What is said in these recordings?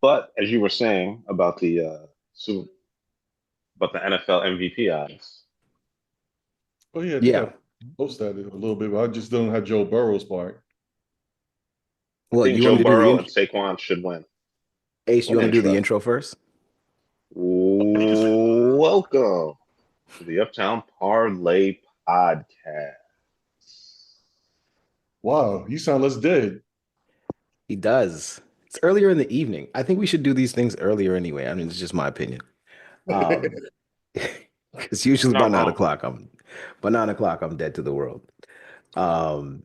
But as you were saying about Su- the NFL MVP odds, Oh yeah, I think Yeah. I posted that a little bit, but I just don't have Joe Burrow's part. I Well, think you want Joe me to do the Burrow and intro? Saquon should win. Ace, you Oh, want to do the Intro. intro first? Welcome to the Uptown Parlay Podcast. wow, you sound less dead. He does. It's earlier in the evening. I think we should do these things earlier anyway. I mean, it's just my opinion. Um, because usually Not wrong. by 9 o'clock I'm dead to the world. Um,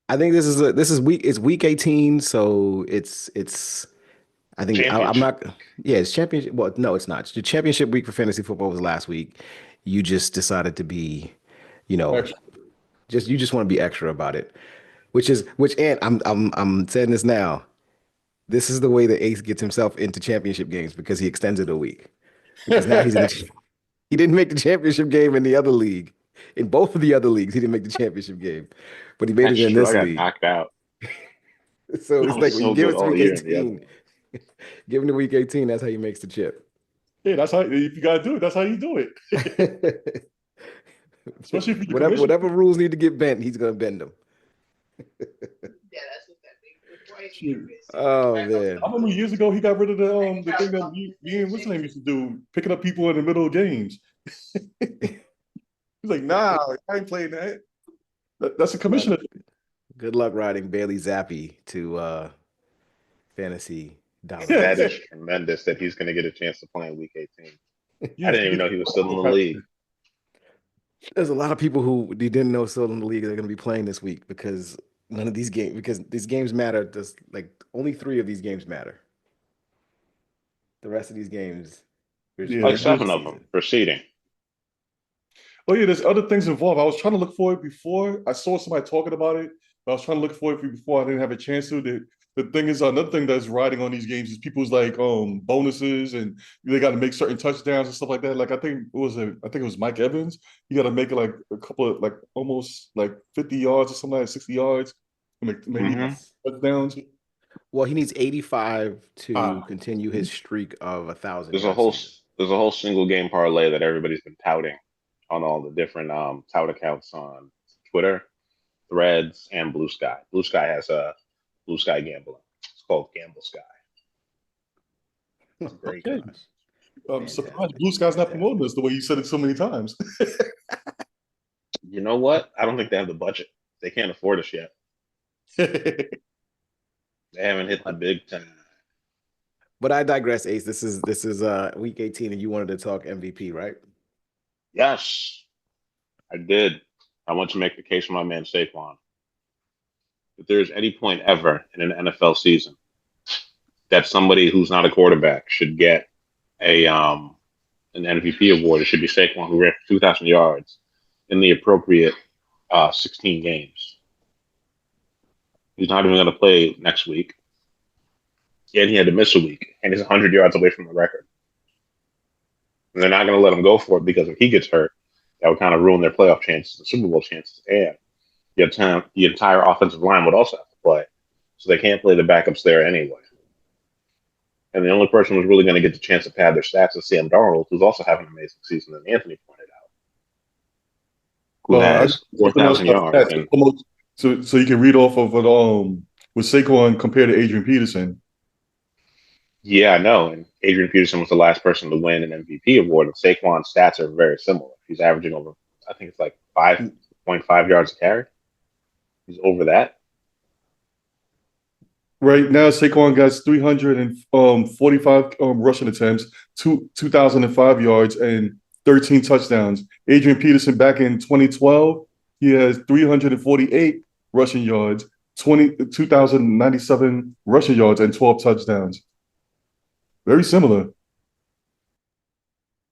I think this is week 18, so it's I'm Championship not week. yeah, it's championship. Well, no, it's not. The championship week for fantasy football was last week. You just decided to be, you know, Actually, you just want to be extra about it. Which and I'm saying this now. This is the way that Ace gets himself into championship games because he extends it a week. Because now he's in the he didn't make the championship game in the other league. In both of the other leagues, he didn't make the championship game, but he made That's it in true. I this got league. knocked out. So I it's like was when you so give good it to all week year in the other 18, one. give him to week 18, that's how you makes the chip. yeah, that's how if you gotta do it, that's how you do it. Especially if you're the commissioner. Whatever rules need to get bent, he's gonna bend them. Shoot. Oh man. I remember years ago he got rid of the thing that me and what's his name used to do, picking up people in the middle of games. He's like, nah, I ain't playing that. That's a Well, commissioner. good luck riding Bailey Zappi to fantasy That is domination. tremendous that he's going to get a chance to play in Week 18. I Yes, didn't even because know he was still in the league. There's a lot of people who didn't know still in the league they're going to be playing this week because these games matter. Just like only three of these games matter. The rest of these games, we're just yeah, Like playing half there's the seven of them season. proceeding. oh yeah, there's other things involved. I was trying to look for it before. I saw somebody talking about it, but I was trying to look for it before I didn't have a chance to. The thing is, another thing that's riding on these games is people's like bonuses and they got to make certain touchdowns and stuff like that. Like I think it was Mike Evans. You got to make like a couple of like almost like 50 yards or something like 60 yards, maybe Hmm. Yes. touchdowns. Well, he needs 85 to Ah, continue his streak of 1,000 There's a yard whole season. there's a whole single game parlay that everybody's been touting on all the different tout accounts on Twitter, Threads, and Blue Sky. Blue Sky has a Blue Sky gambling. It's called Gamble Sky. It's a Oh great. okay. gosh. I'm surprised Fantastic. Blue Sky's not promoting Fantastic. this the way you said it so many times. You know what? I don't think they have the budget. They can't afford us yet. They haven't hit the But big time. I digress, Ace. This is week 18 and you wanted to talk MVP, right? Yes, I did. I want to make the case for my man Saquon. If there's any point ever in an NFL season that somebody who's not a quarterback should get a an MVP award, it should be Saquon who ran for 2,000 yards in the appropriate 16 games. He's not even going to play next week, and he had to miss a week, and he's 100 yards away from the record. And they're not going to let him go for it because if he gets hurt, that would kind of ruin their playoff chances, the Super Bowl chances, and the entire offensive line would also have to play. So they can't play the backups there anyway. And the only person who's really going to get the chance to pad their stats is Sam Darnold, who's also having an amazing season, and Anthony pointed out, who I has something else 4,000 about yards. stats. And So you can read off of what with Saquon compared to Adrian Peterson. yeah, I know. And Adrian Peterson was the last person to win an MVP award, and Saquon's stats are very similar. He's averaging over, I think it's like 5.5 yards a carry. He's over that. Right now, Saquon got 345 rushing attempts, 2,005 yards, and 13 touchdowns. Adrian Peterson back in 2012, he has 348 rushing yards, 2,097 rushing yards, and 12 touchdowns. Very similar.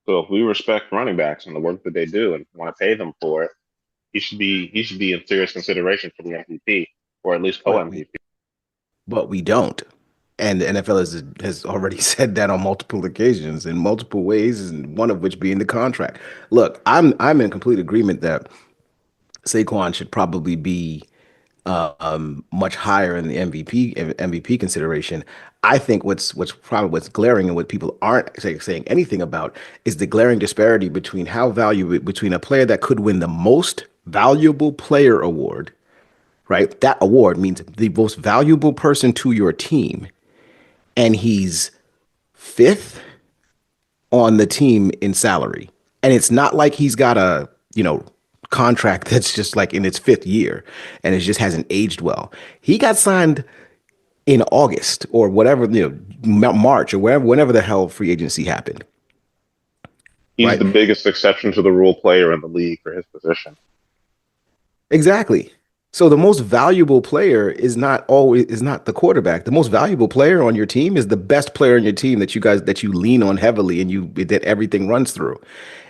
So if we respect running backs and the work that they do and want to pay them for it, he should be in serious consideration for the MVP or at least co But we MVP. we don't. And the NFL has already said that on multiple occasions in multiple ways, and one of which being the contract. Look, I'm in complete agreement that Saquon should probably be much higher in the MVP consideration. I think what's glaring and what people aren't saying anything about is the glaring disparity between how valuable between a player that could win the most valuable player award, right? That award means the most valuable person to your team, and he's fifth on the team in salary. And it's not like he's got a, contract that's just like in its fifth year and it just hasn't aged well. He got signed in August or whatever, March or whenever the hell free agency happened, He's right? the biggest exception to the rule player in the league for his position. Exactly. So the most valuable player is not the quarterback. The most valuable player on your team is the best player on your team that you lean on heavily and that everything runs through.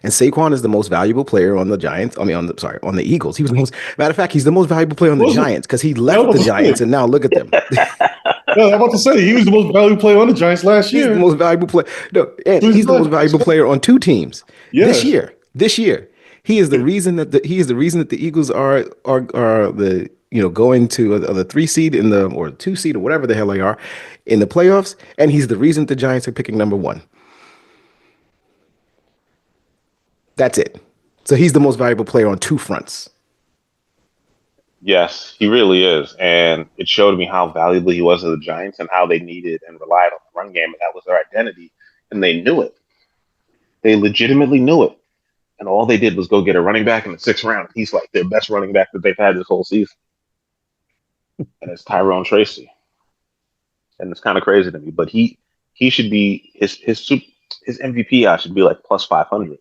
And Saquon is the most valuable player on the Giants. I mean, on the Eagles. He was the most matter of fact, he's the most valuable player on the Was it? Giants because he Yeah, I left was the about to say. Giants and now look at them. Yeah, I'm about to say he was the most valuable player on the Giants last He's the year. most valuable player. No, and So he's he's the most not- valuable player on two teams this Yes. year. This year, he is the reason that the Eagles are the going to the 3 seed in the or 2 seed or whatever the hell they are in the playoffs, and he's the reason the Giants are picking number one. That's it. So he's the most valuable player on two fronts. Yes, he really is. And it showed me how valuable he was to the Giants and how they needed and relied on the run game. And that was their identity. And they knew it. They legitimately knew it. And all they did was go get a running back in the 6th round. He's like their best running back that they've had this whole season. And it's Tyrone Tracy. And it's kind of crazy to me. But he should be his MVP odds should be like plus 500.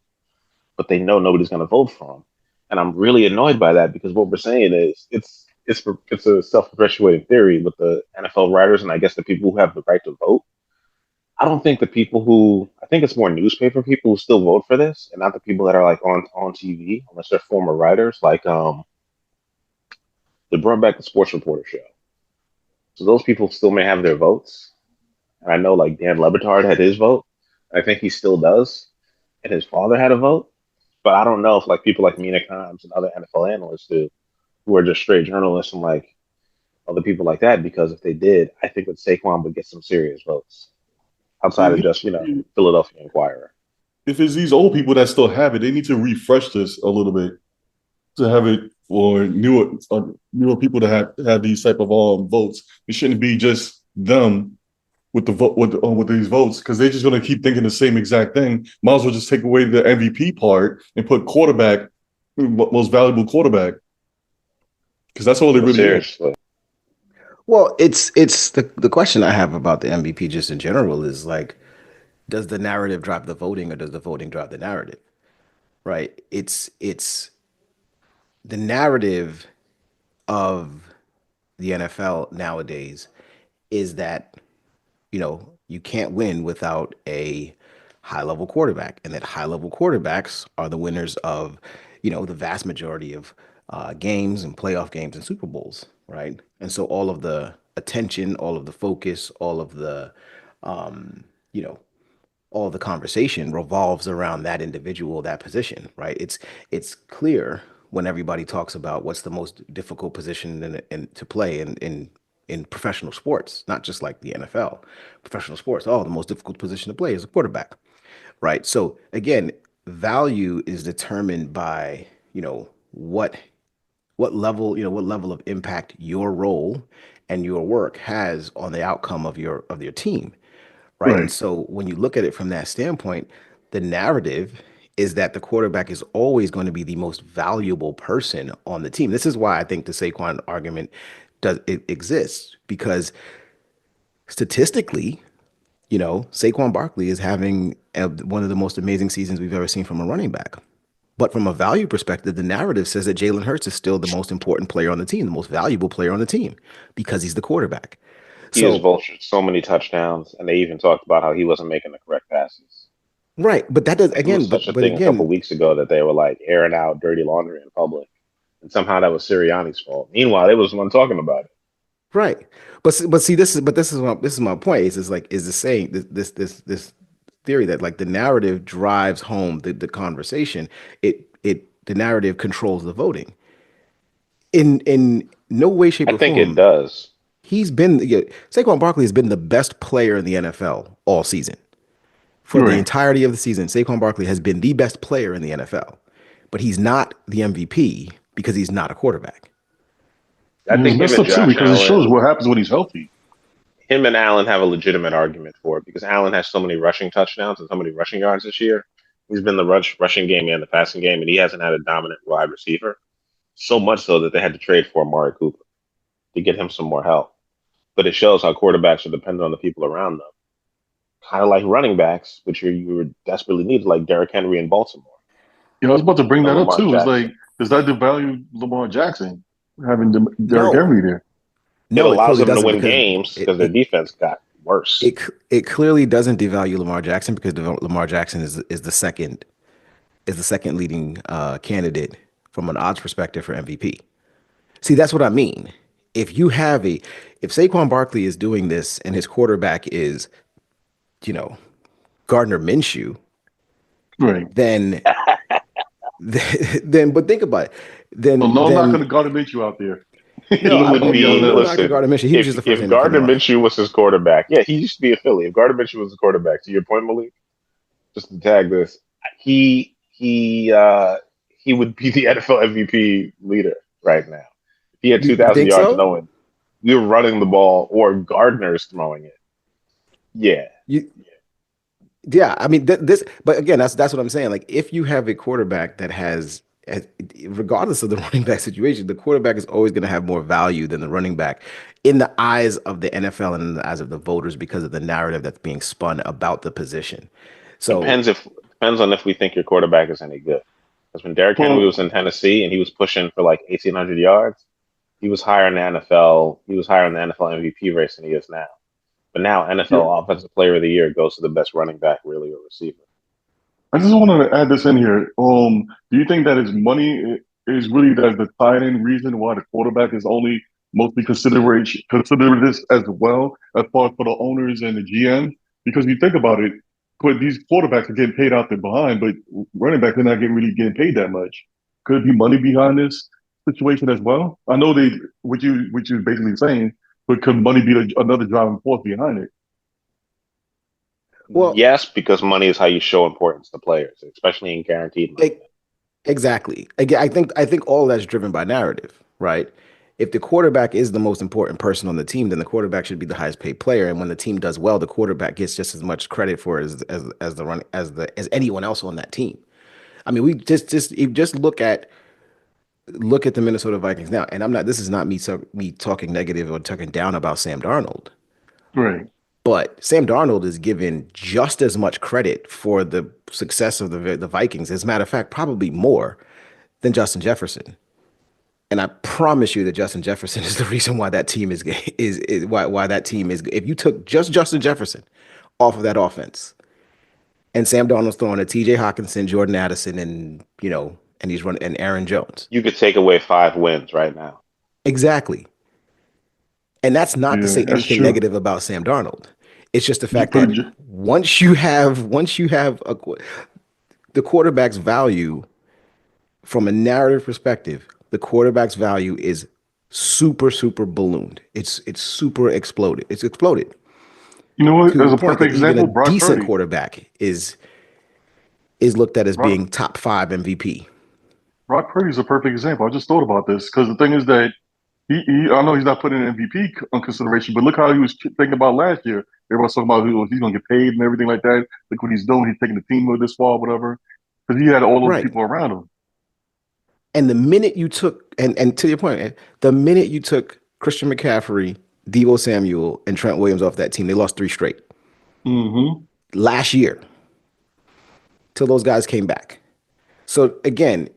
But they know nobody's going to vote for him. And I'm really annoyed by that because what we're saying is it's a self perpetuating theory with the NFL writers and I guess the people who have the right to vote. I don't think the people who I think it's more newspaper people who still vote for this, and not the people that are like on TV unless they're former writers. Like they brought back the sports reporter show, so those people still may have their votes. And I know like Dan Lebitard had his vote. I think he still does, and his father had a vote. But I don't know if like people like Mina Kimes and other NFL analysts do, who are just straight journalists and like other people like that. Because if they did, I think that Saquon would get some serious votes outside of just Philadelphia Inquirer. If it's these old people that still have it, they need to refresh this a little bit to have it for newer people to have these type of votes. It shouldn't be just them with the vote with these votes because they're just going to keep thinking the same exact thing. Might as well just take away the MVP part and put quarterback, most valuable quarterback, because that's all they But really are. seriously, Well, it's the question I have about the MVP just in general is like, does the narrative drive the voting or does the voting drive the narrative? Right? It's the narrative of the NFL nowadays is that you can't win without a high level quarterback, and that high level quarterbacks are the winners of, the vast majority of games and playoff games and Super Bowls, right? And so all of the attention, all of the focus, um, you know, all the conversation revolves around that individual, that position, right? It's clear when everybody talks about what's the most difficult position to play in professional sports, not just like the NFL, professional sports. Oh, the most difficult position to play is a quarterback, right? So again, value is determined by what level of impact your role and your work has on the outcome of your team, right? And Right. so when you look at it from that standpoint, the narrative is that the quarterback is always going to be the most valuable person on the team. This is why I think the Saquon argument does it exists because statistically, Saquon Barkley is having one of the most amazing seasons we've ever seen from a running back. But from a value perspective, the narrative says that Jalen Hurts is still the most important player on the team, the most valuable player on the team because he's the quarterback. he has So, vultured so many touchdowns, and they even talked about how he wasn't making the correct passes. right, but that does Like it was again, such a but thing a couple again, weeks ago that they were like airing out dirty laundry in public, and somehow that was Sirianni's fault. Meanwhile, they was the one talking about it. right. But see, this is my point. Is like is the saying this theory that like the narrative drives home the conversation. The narrative controls the voting. In No way, shape, I or think it form. does. Saquon Barkley has been the best player in the NFL all season. For the Right. entirety of the season, Saquon Barkley has been the best player in the NFL. But he's not the MVP because he's not a quarterback. I And it's think messed up too because it shows what happens when he's healthy. him and Allen have a legitimate argument for it because Allen has so many rushing touchdowns and so many rushing yards this year. He's been the rushing game and the passing game, and he hasn't had a dominant wide receiver. So much so that they had to trade for Amari Cooper to get him some more help. But it shows how quarterbacks are dependent on the people around them. Kind of like running backs, which you were desperately needed, like Derrick Henry in Baltimore You know, I was about to bring and that up Lamar too. It's like, Jackson. does that devalue Lamar Jackson having Derrick No, Henry there? It no, it allows clearly them to doesn't win because games it because their it defense got worse. it, it clearly doesn't devalue Lamar Jackson because Lamar Jackson is the second leading candidate from an odds perspective for MVP. See, that's what I mean. If you have a if Saquon Barkley is doing this and his quarterback is, you know, Gardner Minshew, Right. then but think about it. So Then no knocking then the God meet you out there. no, He would no be no knock to listen. Gardner Minshew. He was just the first If name that come to Gardner mind. Minshew was his quarterback, yeah, he used to be a Philly. If Gardner Minshew was the quarterback, to your point, Malik, just to tag this, he would be the NFL MVP leader right now. If he had You 2,000 think yards, so? knowing we were running the ball or Gardner's throwing it. Yeah, You Yeah, I mean this, but again, that's what I'm saying. Like, if you have a quarterback that regardless of the running back situation, the quarterback is always going to have more value than the running back in the eyes of the NFL and in the eyes of the voters because of the narrative that's being spun about the position. So, depends on if we think your quarterback is any good. Because when Derrick Henry Well, was in Tennessee and he was pushing for like 1,800 yards, he was higher in the NFL. He was higher in the NFL MVP race than he is now. But now yeah, NFL Offensive Player of the Year goes to the best running back, really, or receiver. I just wanted to add this in here. Do you think that his money is really the tie-in reason why the quarterback is only mostly consider this as well as far as for the owners and the GM? Because you think about it, but these quarterbacks are getting paid out there behind, but running backs are not getting paid that much. Could it be money behind this situation as well? I know what you're basically saying, but could money be another driving force behind it? well, Yes, because money is how you show importance to players, especially in guaranteed money. e- exactly. Again, I think all that's driven by narrative, right? If the quarterback is the most important person on the team, then the quarterback should be the highest paid player. And when the team does well, the quarterback gets just as much credit for it as the run as anyone else on that team. I mean, we just look at the Minnesota Vikings now, and I'm not. This is not me talking negative or talking down about Sam Darnold, Right. but Sam Darnold is given just as much credit for the success of the Vikings. As a matter of fact, probably more than Justin Jefferson. And I promise you that Justin Jefferson is the reason why that team is why that team is. If you took just Justin Jefferson off of that offense, and Sam Darnold's throwing to T.J. Hawkinson, Jordan Addison, and he's running and Aaron Jones. You could take away 5 wins right now. Exactly. And that's not to Yeah, say that's anything true. negative about Sam Darnold. It's just the You fact put that it, once you have the quarterback's value from a narrative perspective, the quarterback's value is super ballooned. It's super exploded. It's exploded you know what? to As the a point perfect that even a example, Brock decent Purdy. quarterback is looked at as Brock, being top five MVP. Brock Purdy's a perfect example. I just thought about this because the thing is that I know he's not putting an MVP on consideration, but look how he was thinking about last year. Everyone's talking about he's going to get paid and everything like that. Look what he's doing. He's taking the team this far, whatever, because he had all those Right. people around him. And the minute you took, and to your point, the minute you took Christian McCaffrey, Deebo Samuel, and Trent Williams off that team, they lost three straight Mm-hmm. last year till those guys came back. So again,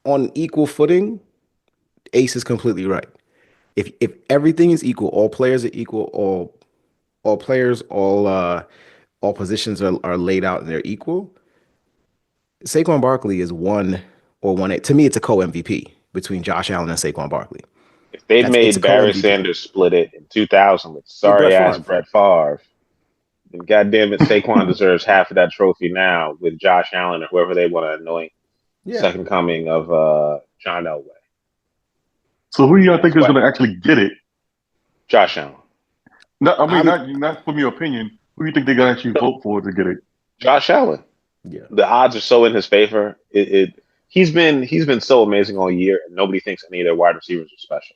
on equal footing, Ace is completely right. If everything is equal, all players are equal, all players, all positions are laid out and they're equal. Saquon Barkley is one or one A. To me, it's a co MVP between Josh Allen and Saquon Barkley. If they'd It's a made co Barry MVP Sanders split it in 2000 with with Brett sorry ass Favre. Brett Favre, then goddamn it, Saquon deserves half of that trophy now with Josh Allen or whoever they want to anoint the Yeah. second coming of John Elway. So who do y'all think Next is going question. to actually get it? Josh Allen. No, I mean, I'm not from your opinion. Who do you think they're going to actually No, vote for to get it? Josh Allen. yeah, The odds are so in his favor. He's been so amazing all year, and nobody thinks any of their wide receivers are special.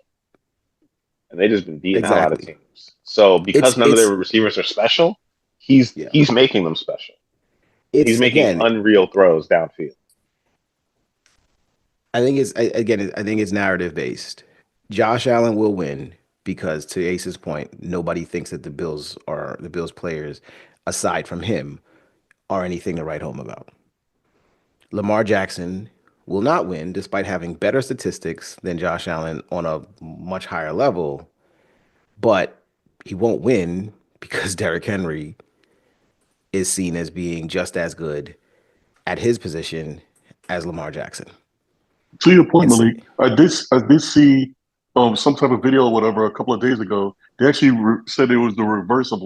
And they just been beating the hell out of exactly. teams. So because none of their It's receivers are special, he's yeah. he's making them special. He's It's making again. unreal throws downfield. I think it's narrative based. Josh Allen will win because, to Ace's point, nobody thinks that the Bills players, aside from him, are anything to write home about. Lamar Jackson will not win despite having better statistics than Josh Allen on a much higher level, but he won't win because Derrick Henry is seen as being just as good at his position as Lamar Jackson. To your point, And so, Malik, I did see some type of video or whatever a couple of days ago. They actually said it was the reverse of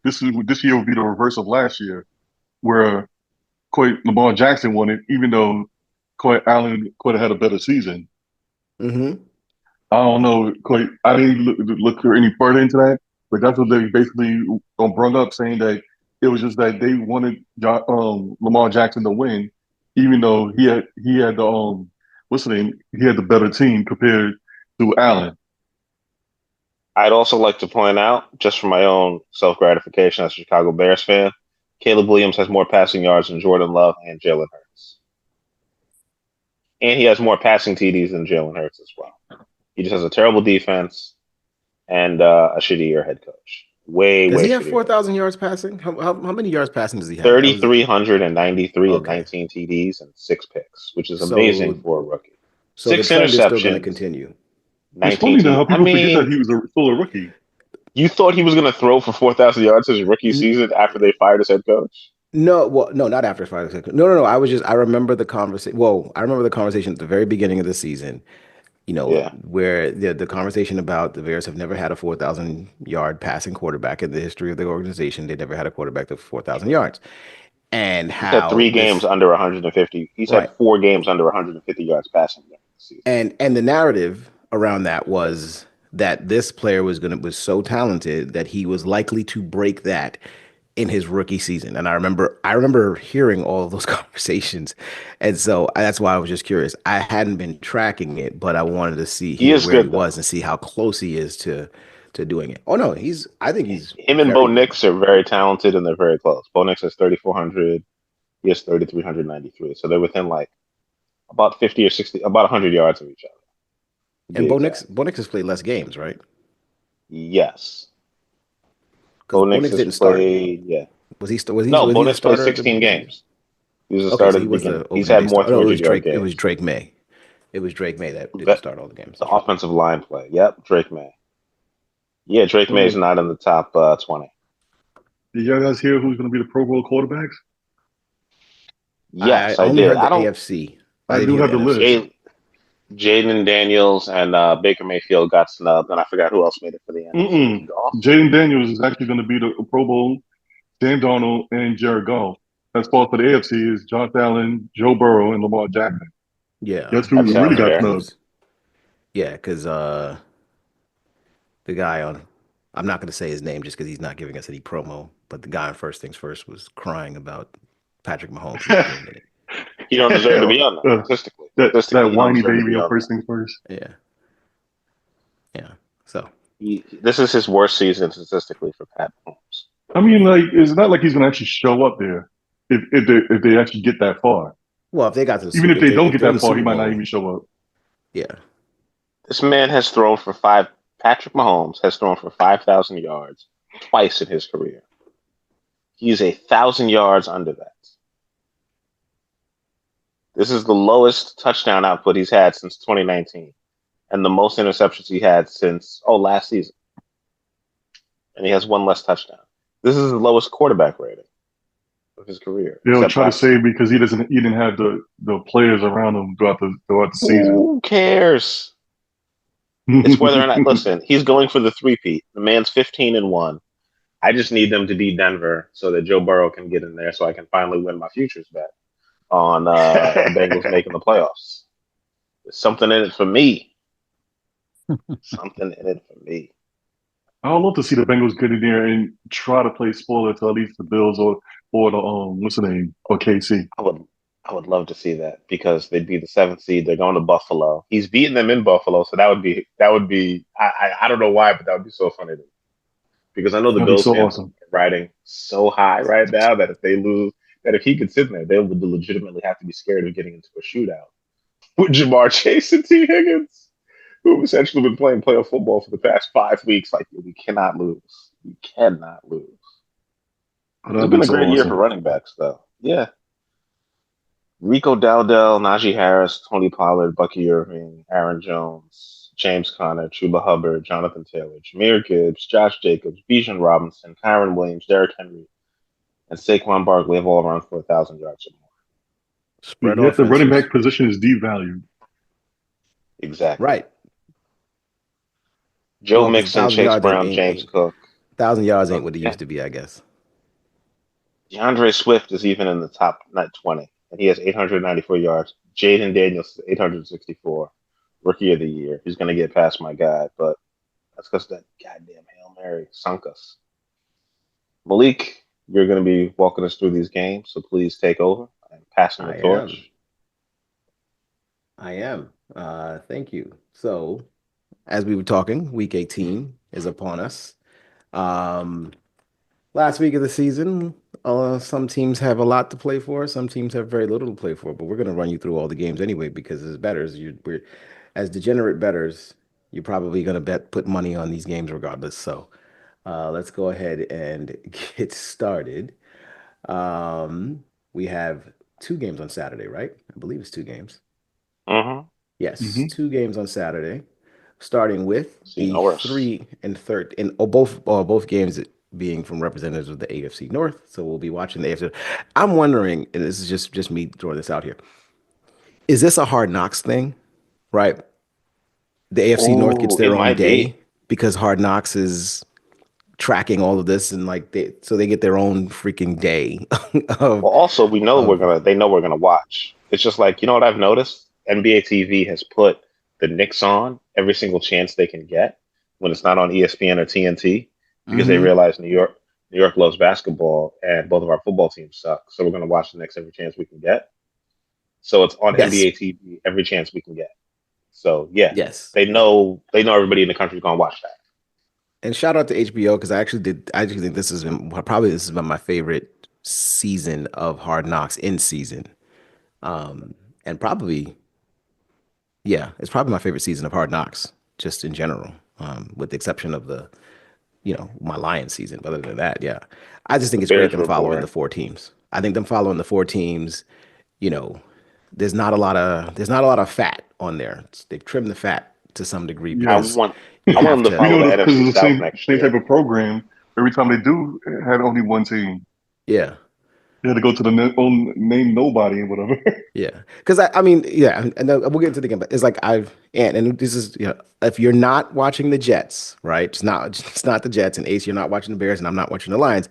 this year would be the reverse of last year, where quite Lamar Jackson won it, even though quite Allen quite had a better season. mhm. I don't know, quite. I didn't look any further into that, but that's what they basically brought up, saying that it was just that they wanted Lamar Jackson to win, even though he had the what's the name? He had the better team compared to Allen. I'd also like to point out, just for my own self gratification as a Chicago Bears fan, Caleb Williams has more passing yards than Jordan Love and Jalen Hurts. And he has more passing TDs than Jalen Hurts as well. He just has a terrible defense and a shittier head coach. Way, Does way he have shittier head coach. 4,000 yards passing? How many yards passing does he have? That was 3,393 and okay. 19 TDs and 6 picks, which is amazing So for a rookie. so the Six trend is still going to interceptions, continue. It's 19 funny though TDs. how I people forget that mean, he was still a rookie. you thought he was going to throw for 4,000 yards his rookie N- season after they fired his head coach? No, well, no, not after 5 seconds. No, no, no. I remember the conversation. Well, I remember the conversation at the very beginning of the season. Yeah. Where the conversation about the Bears have never had a 4,000 yard passing quarterback in the history of the organization. They never had a quarterback to 4,000 yards, and He's had how 3 games this under 150. He's had right. 4 games under 150 yards passing this season. And the narrative around that was that this player was so talented that he was likely to break that in his rookie season. And I remember hearing all of those conversations. And so that's why I was just curious. I hadn't been tracking it, but I wanted to He hear is where he good, was though. and see how close he is to doing it. Oh no, I think he's Him and Bo very good. Nix are very talented and they're very close. Bo Nix has 3,400. He has 3,393. So they're within like about 50 or 60, about 100 yards of each other, to And be exact. Bo Nix has played less games, right? Yes. Because Bo Bo Nix Nix has didn't start. played, yeah. Was No, he Bo the Nix played starter at the 16 beginning? games. He was the Okay, starter so at he the was beginning. the He's opening had day more starter. Oh no, 300 yard It was games. Drake May. It was Drake May that didn't The, start all the games. the That's right. offensive line play. Yep, Drake May. Yeah, Drake May's Um, not in the top 20. did you guys hear who's going to be the Pro Bowl quarterbacks? I Yes, I only did. heard I the don't. AFC. I I didn't do hear the have the NFC. list. Jaden Daniels and Baker Mayfield got snubbed, and I forgot who else made it for the NFC. Mm-mm. Goff. Jaden Daniels is actually going to be the Pro Bowl. Sam Darnold and Jared Goff. As far as for the AFC is Josh Allen, Joe Burrow, and Lamar Jackson. Yeah, Guess That who yeah, really sounds that got fair. snubbed? makes yeah, because the guy on I'm not gonna say his name just because he's not giving us any promo, but the guy on First Things First was crying about Patrick Mahomes not being in it. He don't deserve to be on that. Uh, Statistically, that he don't whiny deserve to baby be on on first that. things first. Yeah, yeah. So This is his worst season statistically for Pat Mahomes. I mean, like, it's not like he's going to actually show up there if they actually get that far. well, if they got to the Even Super, if they don't if get they're in that the far, he Super might not Bowl, even show up. yeah, This man has thrown for five. Patrick Mahomes has thrown for 5,000 yards twice in his career. He's 1,000 yards under that. This is the lowest touchdown output he's had since 2019, and the most interceptions he had since last season. And he has one less touchdown. This is the lowest quarterback rating of his career, They'll except try to last say season. because he didn't have the players around him throughout the season. Who cares? It's whether or not. Listen, he's going for the three-peat. The man's 15-1. I just need them to beat Denver so that Joe Burrow can get in there, so I can finally win my futures bet on the Bengals making the playoffs. There's something in it for me. Something in it for me. I would love to see the Bengals get in there and try to play spoiler to at least the Bills or the what's the name, or KC. I would I would love to see that because they'd be the seventh seed. They're going to Buffalo. He's beating them in Buffalo, so that would be. I don't know why, but that would be so funny to me because I know the That'd be Bills so fans are awesome. riding so high right now that if they lose, that if he could sit there, they would legitimately have to be scared of getting into a shootout with Jamar Chase and T Higgins, who have essentially been playing playoff football for the past 5 weeks. Like we cannot lose. We cannot lose. Oh, It's that'd been be a so great year for awesome. running backs, though. Yeah, Rico Dowdell, Najee Harris, Tony Pollard, Bucky Irving, Aaron Jones, James Conner, Chuba Hubbard, Jonathan Taylor, Jameer Gibbs, Josh Jacobs, Bijan Robinson, Kyron Williams, Derrick Henry, and Saquon Barkley have all around for 1,000 yards or more. Spread Yet the running offenses. back position is devalued. Exactly. Right. Joe Well, because a Mixon, thousand Chase yards ain't, Brown, ain't, James ain't Cook. 1,000 yards ain't what it Yeah. used to be, I guess. DeAndre Swift is even in the top not 20, and he has 894 yards. Jaden Daniels, 864. Rookie of the year. He's going to get past my guy, but that's because that goddamn Hail Mary sunk us. Malik, you're going to be walking us through these games, so please take over. I'm passing the I am. torch. I am. Thank you. So, as we were talking, week 18 is upon us. Um, Last week of the season, some teams have a lot to play for, some teams have very little to play for, but we're going to run you through all the games anyway because as bettors, as degenerate bettors, you're probably going to put money on these games regardless. So, let's go ahead and get started. We have two games on Saturday, right? I believe it's two games. Mm-hmm. Yes, Hmm. two games on Saturday, starting with See, the no worse. 3 and third, and both games being from representatives of the AFC North. So we'll be watching the AFC. I'm wondering, and this is just me throwing this out here. Is this a Hard Knocks thing? Right? The AFC North gets Oh, it their own might be. day because Hard Knocks is tracking all of this, and like they get their own freaking day of Well, also, we know of they know we're gonna watch. It's just like, you know what I've noticed? NBA TV has put the Knicks on every single chance they can get when it's not on ESPN or TNT because they hmm realize New York loves basketball and both of our football teams suck. So we're gonna watch the Knicks every chance we can get. So it's on Yes, NBA TV every chance we can get. So yeah, yes. they know everybody in the country is gonna watch that. And shout out to HBO because I actually think this has been my favorite season of Hard Knocks in season. And probably, yeah, it's probably my favorite season of Hard Knocks just in general, with the exception of my Lions season. But other than that, yeah, I just think The it's great Bears them were following the boring. four teams. I think them following the four teams, you know, there's not a lot of fat on there. They've trimmed the fat to some degree I Yeah, because want you I want have them to we to, follow know the this because NFC it's the South same next same year. type of program. Every time they do had only one team. yeah. They had to go to the own name nobody and whatever. Yeah, because I mean, yeah, and then we'll get into the game, but it's like and this is, if you're not watching the Jets, right? It's not the Jets, and Ace, you're not watching the Bears, and I'm not watching the Lions.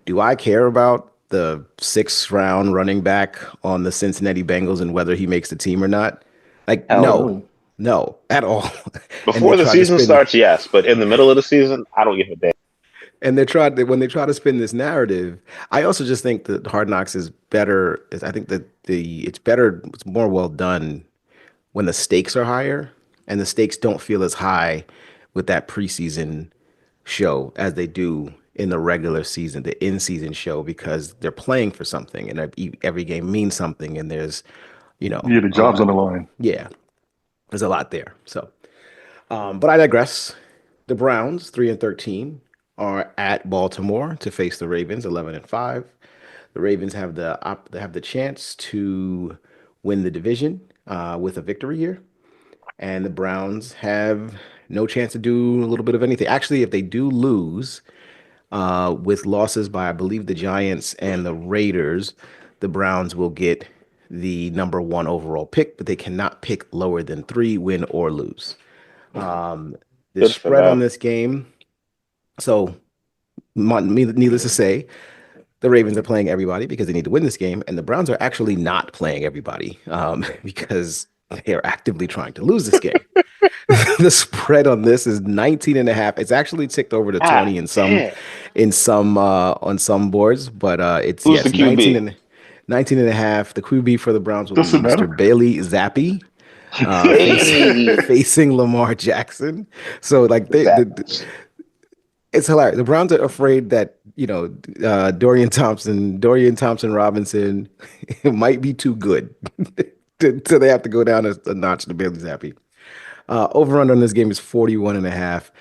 Do I care about the sixth round running back on the Cincinnati Bengals and whether he makes the team or not? Like, Hell no. no, No. no, at all. And they Before the tried to season spin. starts, yes, but in the middle of the season, I don't give a damn. And when they try to spin this narrative, I also just think that Hard Knocks is better. I think that it's better, it's more well done when the stakes are higher, and the stakes don't feel as high with that preseason show as they do in the regular season, the in-season show, because they're playing for something, and every game means something, and there's, Yeah, the job's on the line. yeah, there's a lot there. So, but I digress. The Browns, 3-13, are at Baltimore to face the Ravens, 11-5. The Ravens they have the chance to win the division with a victory here, and the Browns have no chance to do a little bit of anything. Actually, if they do lose, with losses by, I believe, the Giants and the Raiders, the Browns will get the number one overall pick, but they cannot pick lower than three, win or lose. The Good for spread on them. this game, so needless to say, the Ravens are playing everybody because they need to win this game, and the Browns are actually not playing everybody because they are actively trying to lose this game. the spread on this is 19 and a half. It's actually ticked over to Ah, 20 damn. in some on some boards, but it's Who's the yes, QB? 19 and a half. The QB for the Browns will be Doesn't Mr. matter. Bailey Zappi, Hey, facing Lamar Jackson. So like Zappos. it's hilarious. The Browns are afraid that, Dorian Thompson Robinson might be too good. So they have to go down a notch to Bailey Zappi. Over under on this game is 41 and a half.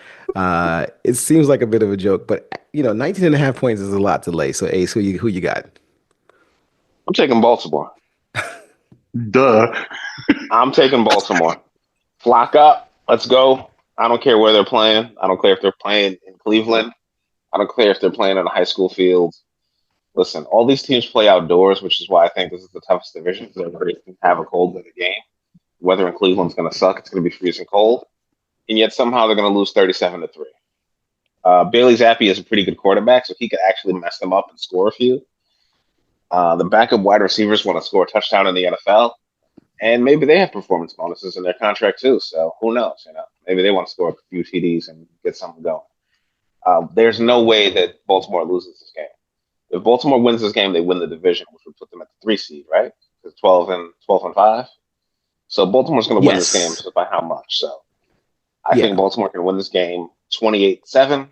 It seems like a bit of a joke, but 19 and a half points is a lot to lay. So Ace, who you got? I'm taking Baltimore. Duh. I'm taking Baltimore. Flock up. Let's go. I don't care where they're playing. I don't care if they're playing in Cleveland. I don't care if they're playing in a high school field. Listen, all these teams play outdoors, which is why I think this is the toughest division because everybody can have a cold in the game. Weather in Cleveland's going to suck. It's going to be freezing cold. And yet somehow they're going to lose 37-3. Bailey Zappi is a pretty good quarterback, so he could actually mess them up and score a few. The backup wide receivers want to score a touchdown in the NFL, and maybe they have performance bonuses in their contract too. So who knows? Maybe they want to score a few TDs and get something going. There's no way that Baltimore loses this game. If Baltimore wins this game, they win the division, which would put them at the 3 seed, right? 12-5. So Baltimore's going to win this game. Yes. So by how much? So I think Yeah. Baltimore can win this game 28-7,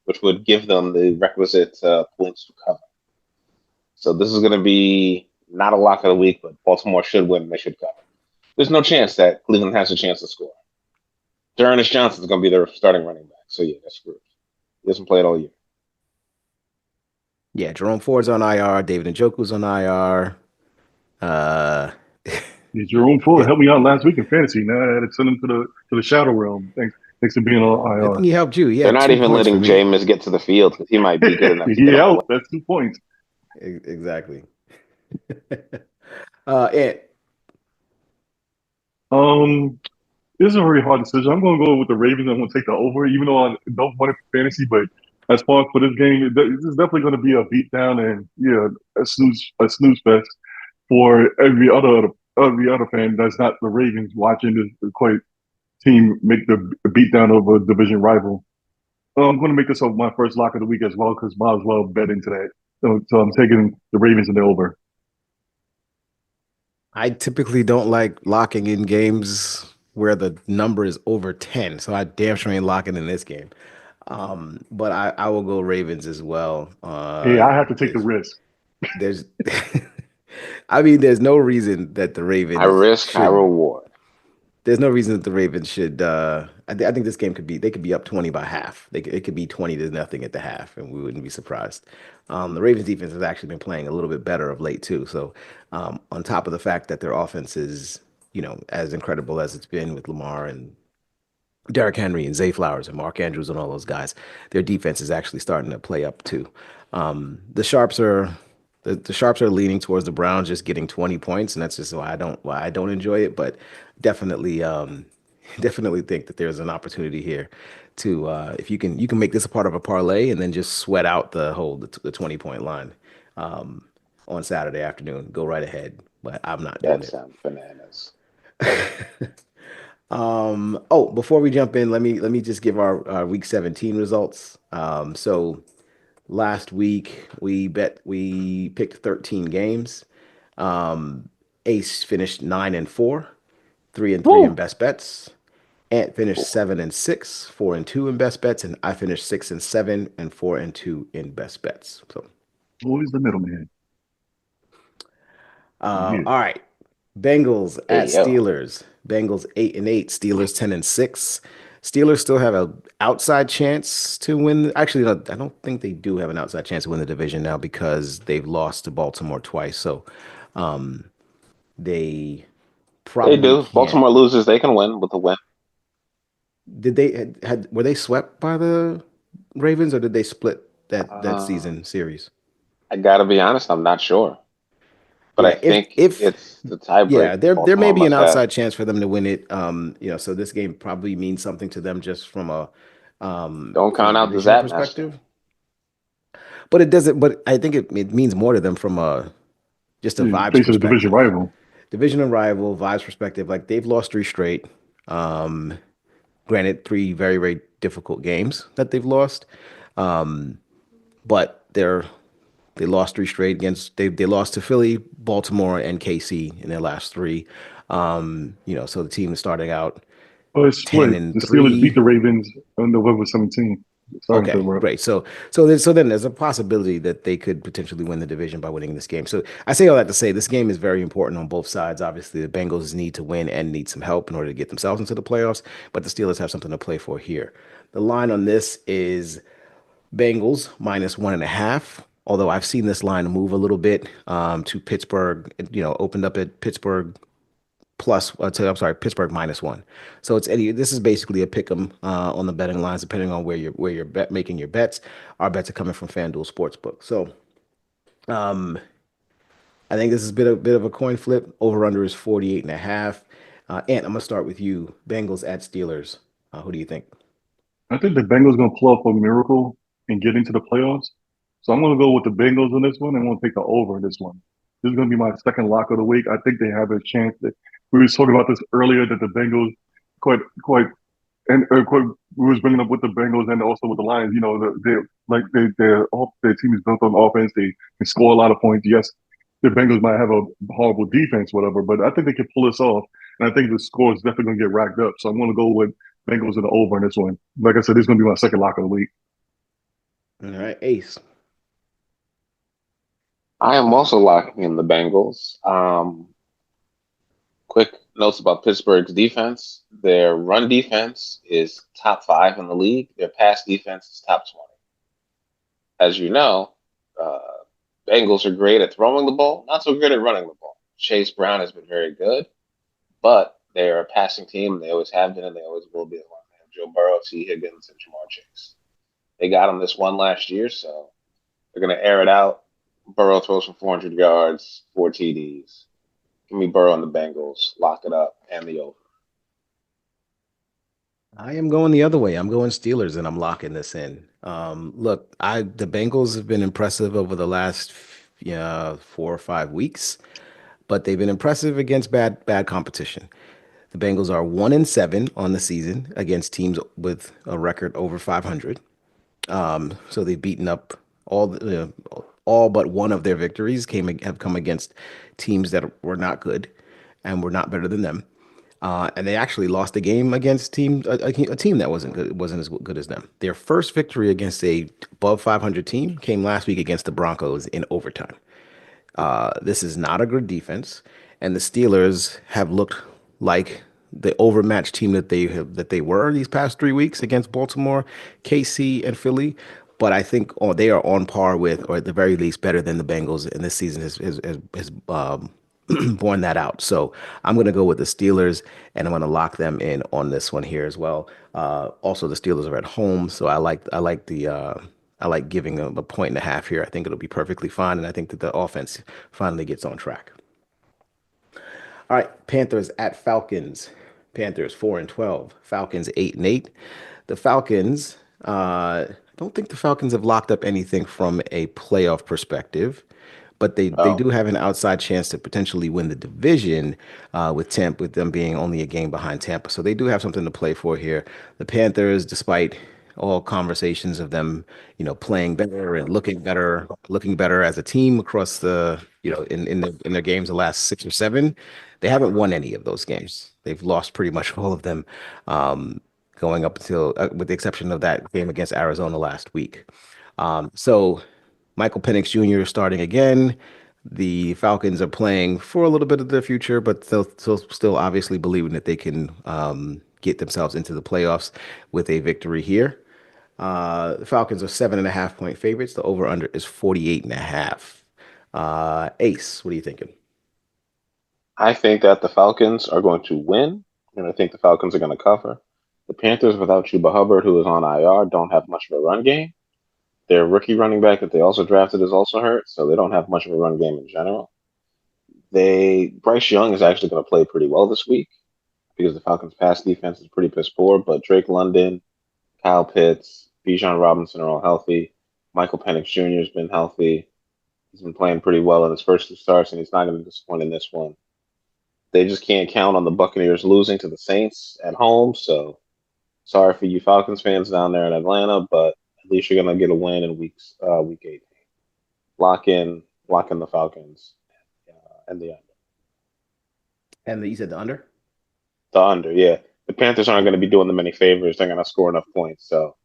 which would give them the requisite points to cover. So this is going to be not a lock of the week, but Baltimore should win. They should cover. There's no chance that Cleveland has a chance to score. Dearness Johnson is going to be their starting running back. So yeah, that's screwed. He hasn't played all year. Yeah, Jerome Ford's on IR, David Njoku's on IR. Uh Yeah, Jerome Fuller helped me out last week in fantasy. Now I had to send him to the shadow realm. Thanks for being on I IR. think he helped you. He They're had not two even points for letting me. Jameis get to the field because he might be good enough to get He on the way. out. That's 2 points. Exactly. And Um, this is a very hard decision. I'm going to go with the Ravens. I'm going to take the over, even though I don't want it for fantasy. But as far as for this game, this is definitely going to be a beatdown and yeah, a snooze fest for every other fan that's not the Ravens watching this quite team make the beatdown of a division rival. I'm going to make this my first lock of the week as well because might as well bet into that. So I'm taking the Ravens and the over. I typically don't like locking in games where the number is over 10, so I damn sure ain't locking in this game. But I will go Ravens as well. Hey, I have to take the risk. There's I mean, there's no reason that the High Ravens risk, high should reward. there's no reason that the Ravens should I think this game could be up 20 by half. It could be 20-0 at the half, and we wouldn't be surprised. The Ravens defense has actually been playing a little bit better of late too. So on top of the fact that their offense is, as incredible as it's been with Lamar and Derrick Henry and Zay Flowers and Mark Andrews and all those guys, their defense is actually starting to play up too. The Sharps are the Sharps are leaning towards the Browns just getting 20 points, and that's just why I don't enjoy it. But definitely, definitely think that there's an opportunity here to if you can make this a part of a parlay and then just sweat out the 20-point line on Saturday afternoon. Go right ahead, but I'm not doing That it. sounds bananas. Oh, before we jump in, let me just give our week 17 results. So last week we picked 13 games. Ace finished 9-4, 3-3 in Woo! best bets. Ant finished 7-6, 4-2 in best bets, and I finished 6-7 and 4-2 in best bets. So Always the middleman. Yeah. all right. Bengals Hey, at yo. Steelers. Bengals 8-8, Steelers 10-6. Steelers still have an outside chance to win. Actually, no, I don't think they do have an outside chance to win the division now because they've lost to Baltimore twice. So they They probably do. If can't. Baltimore loses, they can win with a win. Did they were they swept by the Ravens or did they split that Uh, season series? I gotta be honest, I'm not sure. But I Yeah, think if it's the tiebreak. yeah, there may Baltimore be an must have. outside chance for them to win it. So this game probably means something to them just Don't from a count out the division Zap Master. perspective. But it doesn't. But I think it means more to them from a just a vibes Facing a division perspective. rival. Division and rival vibes perspective. Like they've lost three straight. Um, Granted, three very, very difficult games that they've lost. Um, but they lost three straight against they lost to Philly, Baltimore, and KC in their last three. So the team is starting out Well, it's 10 split. and The Steelers beat 3. the Ravens on November 17th, starting Okay, February. great. So then there's a possibility that they could potentially win the division by winning this game. So I say all that to say this game is very important on both sides. Obviously, the Bengals need to win and need some help in order to get themselves into the playoffs, but the Steelers have something to play for here. The line on this is Bengals -1.5. Although I've seen this line move a little bit to Pittsburgh, opened up at Pittsburgh I'm sorry, Pittsburgh -1. So this is basically a pick 'em on the betting lines, depending on where you're making your bets. Our bets are coming from FanDuel Sportsbook. So um, I think this has been a bit of a coin flip. Over under is 48.5. Ant, I'm gonna start with you. Bengals at Steelers. Who do you think? I think the Bengals going to pull off a miracle and get into the playoffs. So I'm going to go with the Bengals on this one. I'm going to take the over in this one. This is going to be my second lock of the week. I think they have a chance. We were talking about this earlier that the Bengals quite and quite, we was bringing up with the Bengals and also with the Lions. Their team is built on offense. They can score a lot of points. Yes, the Bengals might have a horrible defense, whatever, but I think they can pull this off. And I think the score is definitely going to get racked up. So I'm going to go with Bengals in the over in this one. Like I said, this is going to be my second lock of the week. All right, Ace. I am also locking in the Bengals. Quick notes about Pittsburgh's defense. Their run defense is top 5 in the league. Their pass defense is top 20. As you know, uh, Bengals are great at throwing the ball, not so good at running the ball. Chase Brown has been very good, but they're a passing team. They always have been, and they always will be. They have Joe Burrow, T. Higgins, and Jamar Chase. They got him this one last year, so they're going to air it out. Burrow throws for 400 yards, 4 TDs. Give me Burrow and the Bengals. Lock it up and the over. I am going the other way. I'm going Steelers, and I'm locking this in. Look, the Bengals have been impressive over the last 4 or 5 weeks, but they've been impressive against bad competition. The Bengals are 1-7 on the season against teams with a record over 500. So they've beaten up all but one of their victories have come against teams that were not good and were not better than them. And they actually lost a game against a team that wasn't as good as them. Their first victory against a above 500 team came last week against the Broncos in overtime. This is not a good defense, and the Steelers have looked like the overmatched team that they were these past 3 weeks against Baltimore, KC, and Philly. But I think they are on par with, or at the very least, better than the Bengals, and this season has borne that out. So I'm going to go with the Steelers, and I'm going to lock them in on this one here as well. Also, the Steelers are at home, so I like giving a 1.5 here. I think it'll be perfectly fine, and I think that the offense finally gets on track. All right, Panthers at Falcons. Panthers 4-12. Falcons 8-8. The Falcons. I don't think the Falcons have locked up anything from a playoff perspective, but they Oh, do have an outside chance to potentially win the division with them being only a game behind Tampa. So they do have something to play for here. The Panthers, despite all conversations of them, playing better and looking better as a team across in their games the last 6 or 7, they haven't won any of those games. They've lost pretty much all of them, going up until with the exception of that game against Arizona last week. So Michael Penix Jr. is starting again. The Falcons are playing for a little bit of their future, but still obviously believing that they can get themselves into the playoffs with a victory here. The Falcons are 7.5 point favorites. The over under is 48.5. Ace, what are you thinking? I think that the Falcons are going to win, and I think the Falcons are going to cover. The Panthers, without Chuba Hubbard, who is on IR, don't have much of a run game. Their rookie running back that they also drafted is also hurt, so they don't have much of a run game in general. Bryce Young is actually going to play pretty well this week because the Falcons' pass defense is pretty piss poor. But Drake London, Kyle Pitts, Bijan Robinson are all healthy. Michael Penix Jr. has been healthy. He's been playing pretty well in his first 2 starts, and he's not going to disappoint in this one. They just can't count on the Buccaneers losing to the Saints at home, so Sorry for you Falcons fans down there in Atlanta, but at least you're gonna get a win in week 8. Lock in, lock in the Falcons and the under. And you said the under? The under, yeah. The Panthers aren't going to be doing them any favors. They're going to score enough points, so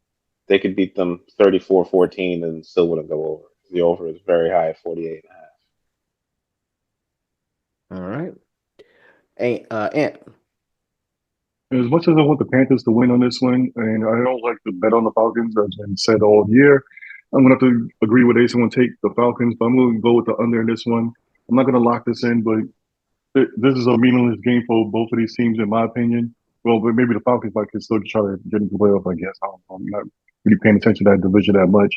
they could beat them 34-14 and still wouldn't go over. The over is very high at 48 and a half. All right. Ant. As much as I want the Panthers to win on this one, and I don't like to bet on the Falcons, as been said all year, I'm gonna have to agree with Ace. I'm gonna take the Falcons, but I'm gonna go with the under in this one. I'm not gonna lock this in, but this is a meaningless game for both of these teams, in my opinion. Well, but maybe the Falcons might can still try to get into the playoff. I guess I'm not really paying attention to that division that much,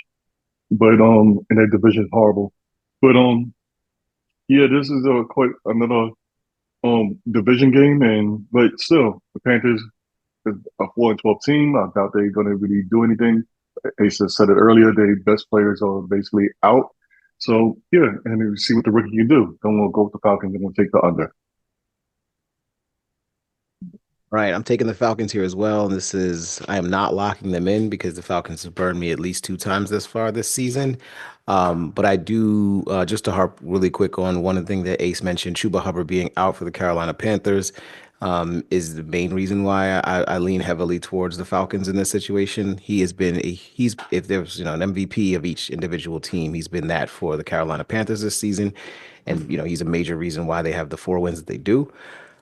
but and that division is horrible. But yeah, this is a quite another division game, and but still, the Panthers is a 4-12 team. I doubt they're going to really do anything. Ace said it earlier. Their best players are basically out. So yeah, and we see what the rookie can do. Then we'll go with the Falcons and we'll take the under. Right, I'm taking the Falcons here as well. And I am not locking them in because the Falcons have burned me at least 2 times this far this season. But I do, just to harp really quick on one thing that Ace mentioned, Chuba Hubbard being out for the Carolina Panthers, is the main reason why I lean heavily towards the Falcons in this situation. If there's, an MVP of each individual team, he's been that for the Carolina Panthers this season. And, he's a major reason why they have the 4 wins that they do.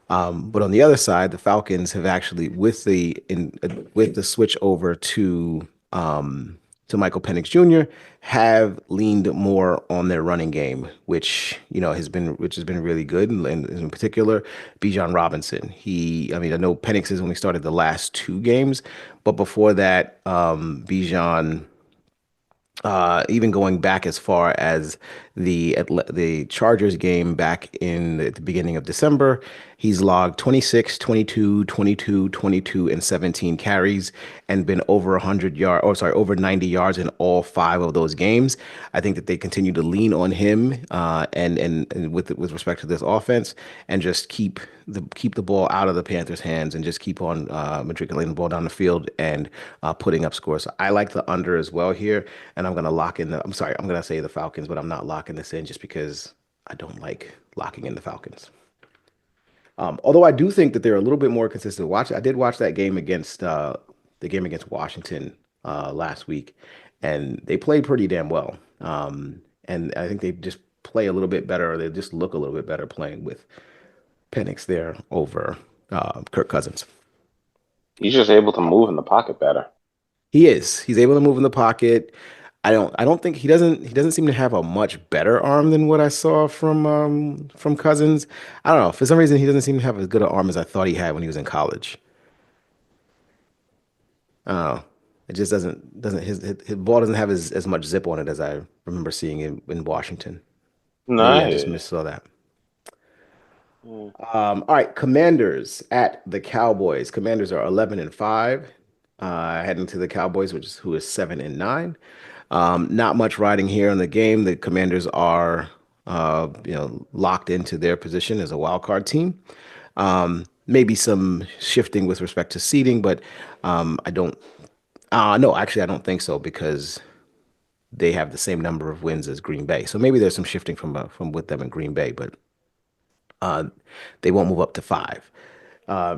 But on the other side, the Falcons have actually, with the switch over to Michael Penix Jr., have leaned more on their running game, which has been really good. And in particular, Bijan Robinson. I know Penix has only started the last 2 games, but before that, Bijan, even going back as far as the Chargers game back at the beginning of December, he's logged 26, 22, 22, 22, and 17 carries and been over 100 yards, or sorry, over 90 yards in all 5 of those games. I think that they continue to lean on him, and with respect to this offense, and just keep the ball out of the Panthers' hands and just keep on matriculating the ball down the field and putting up scores. So I like the under as well here, and I'm going to say the Falcons, but I'm not locking this in just because I don't like locking in the Falcons. Although I do think that they're a little bit more consistent. I did watch that game against Washington last week, and they played pretty damn well. And I think they just play a little bit better, or they just look a little bit better playing with Penix there over Kirk Cousins. He's just able to move in the pocket better. He is. He's able to move in the pocket. I don't think he doesn't seem to have a much better arm than what I saw from Cousins. I don't know. For some reason he doesn't seem to have as good an arm as I thought he had when he was in college. I don't know. It just doesn't his ball doesn't have as much zip on it as I remember seeing in Washington. Maybe I just Nice. missaw that. Mm. All right, Commanders at the Cowboys. Commanders are 11-5, heading to the Cowboys, who is 7-9. Not much riding here in the game. The Commanders are, locked into their position as a wild card team. Maybe some shifting with respect to seeding, but I don't. No, actually, I don't think so because they have the same number of wins as Green Bay. So maybe there's some shifting from with them in Green Bay, but uh, they won't move up to 5.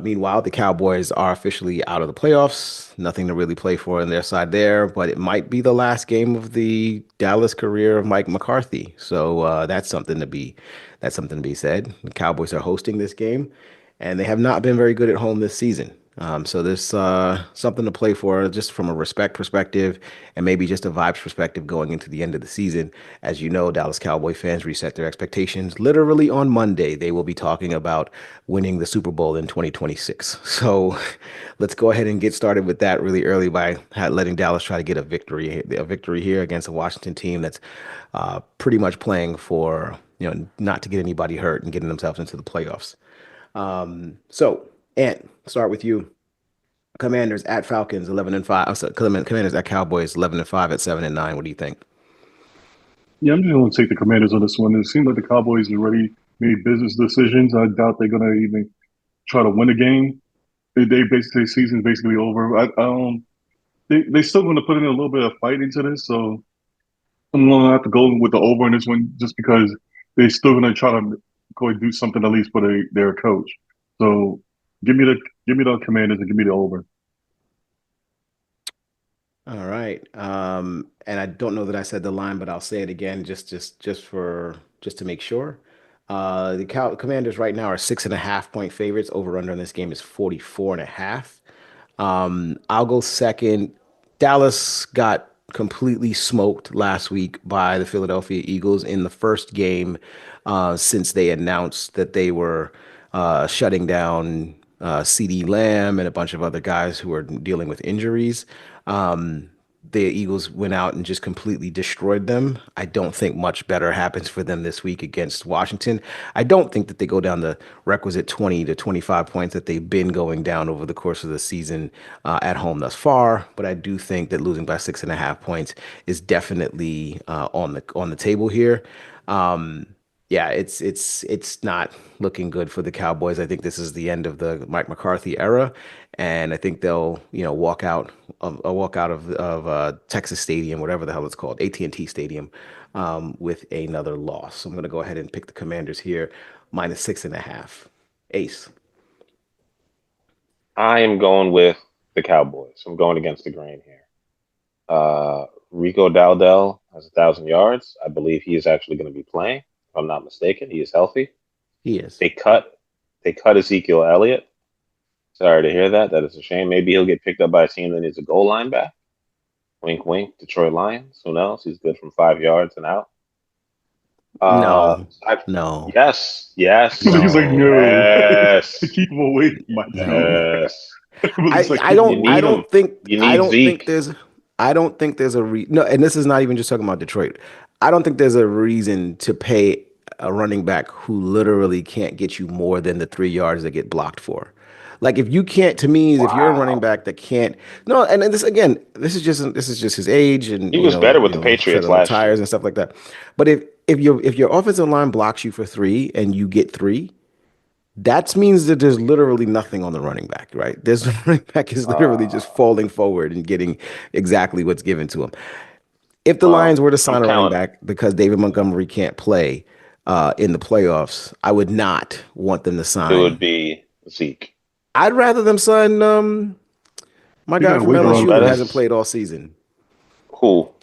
Meanwhile, the Cowboys are officially out of the playoffs. Nothing to really play for on their side there, but it might be the last game of the Dallas career of Mike McCarthy. So that's something to be said. The Cowboys are hosting this game, and they have not been very good at home this season. So there's something to play for just from a respect perspective and maybe just a vibes perspective going into the end of the season. As you know, Dallas Cowboy fans reset their expectations literally on Monday. They will be talking about winning the Super Bowl in 2026. So let's go ahead and get started with that really early by letting Dallas try to get a victory here against a Washington team that's pretty much playing for, not to get anybody hurt and getting themselves into the playoffs. So, Ant, start with you. Commanders at Falcons 11-5. I'm sorry, Commanders at Cowboys 11-5 at 7-9. What do you think? Yeah, I'm just going to take the Commanders on this one. It seems like the Cowboys already made business decisions. I doubt they're going to even try to win a game. they basically season's basically over. They still going to put in a little bit of fight into this, so I'm going to have to go with the over on this one just because they're still going to try to go and do something at least for their coach. So give me the Commanders and give me the over. All right. And I don't know that I said the line, but I'll say it again just to make sure. The Commanders right now are 6.5 point favorites. Over under in this game is 44.5. I'll go second. Dallas got completely smoked last week by the Philadelphia Eagles in the first game since they announced that they were shutting down CD Lamb and a bunch of other guys who were dealing with injuries. Um, the Eagles went out and just completely destroyed them. I don't think much better happens for them this week against Washington. I don't think that they go down the requisite 20 to 25 points that they've been going down over the course of the season at home thus far. But I do think that losing by 6.5 points is definitely on the table here. Um, yeah, it's not looking good for the Cowboys. I think this is the end of the Mike McCarthy era, and I think they'll walk out of Texas Stadium, whatever the hell it's called, AT&T Stadium, with another loss. So I'm going to go ahead and pick the Commanders here, -6.5. Ace. I am going with the Cowboys. I'm going against the grain here. Rico Dowdell has 1,000 yards. I believe he is actually going to be playing. If I'm not mistaken, he is healthy. He is. They cut Ezekiel Elliott. Sorry to hear that. That is a shame. Maybe he'll get picked up by a team that needs a goal line back. Wink, wink. Detroit Lions. Who knows? He's good from 5 yards and out. No, I, no, yes, yes, He's like, no, no, yes, keep him away from my team. no. yes. He's like, I keep him don't You away. I need him. don't think You I need don't think Zeke. there's a no, and this is not even just talking about Detroit. I don't think there's a reason to pay a running back who literally can't get you more than the 3 yards that get blocked for. Like if you can't, to me, if you're a running Wow. back that can't, no, and this again, this is just his age and He was better with the tread Patriots on the last tires year. and stuff like that. But if your offensive line blocks you for three and you get three, that means that there's literally nothing on the running back, right? There's the running back is literally Uh, just falling forward and getting exactly what's given to him. If the well, Lions were to I'm sign a running counting. back because David Montgomery can't play in the playoffs, I would not want them to It would sign. be Zeke. I'd rather them sign my He guy got from waiver on LSU That who for him. hasn't is played all season. cool.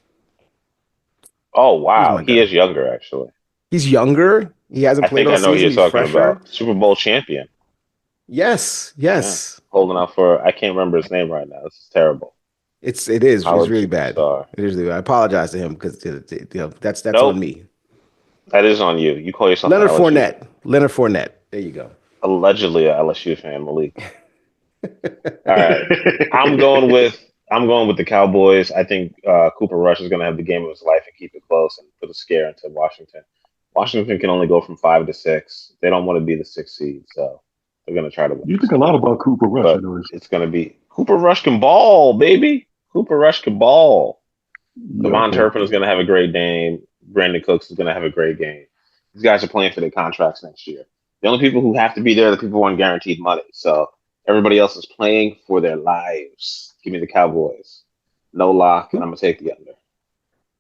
Oh Who's wow, my he guy? is younger actually. He's younger. He hasn't I played think all I know who season. you're He's talking fresher. about. Super Bowl champion. Yes, Yeah, yes. holding out for. I can't remember his name right now. This is terrible. It's College really bad. superstar. It is really bad. I apologize to him because that's on Nope, me. that is on you. You call yourself an Leonard LSU fan. Fournette. Leonard Fournette. There you go. Allegedly a LSU fan, Malik. All right, I'm going with I'm going with the Cowboys. I think Cooper Rush is going to have the game of his life and keep it close and put a scare into Washington. Washington can only go from 5 to 6. They don't want to be the 6th seed, so they're going to try to win You this think a game. lot about Cooper Rush, I But noticed. it's going to be Cooper Rush can ball, baby. Cooper Rush can ball. Yeah, Devon okay. Turpin is going to have a great game. Brandon Cooks is going to have a great game. These guys are playing for their contracts next year. The only people who have to be there are the people who want guaranteed money. So everybody else is playing for their lives. Give me the Cowboys. No lock, and I'm going to take the under.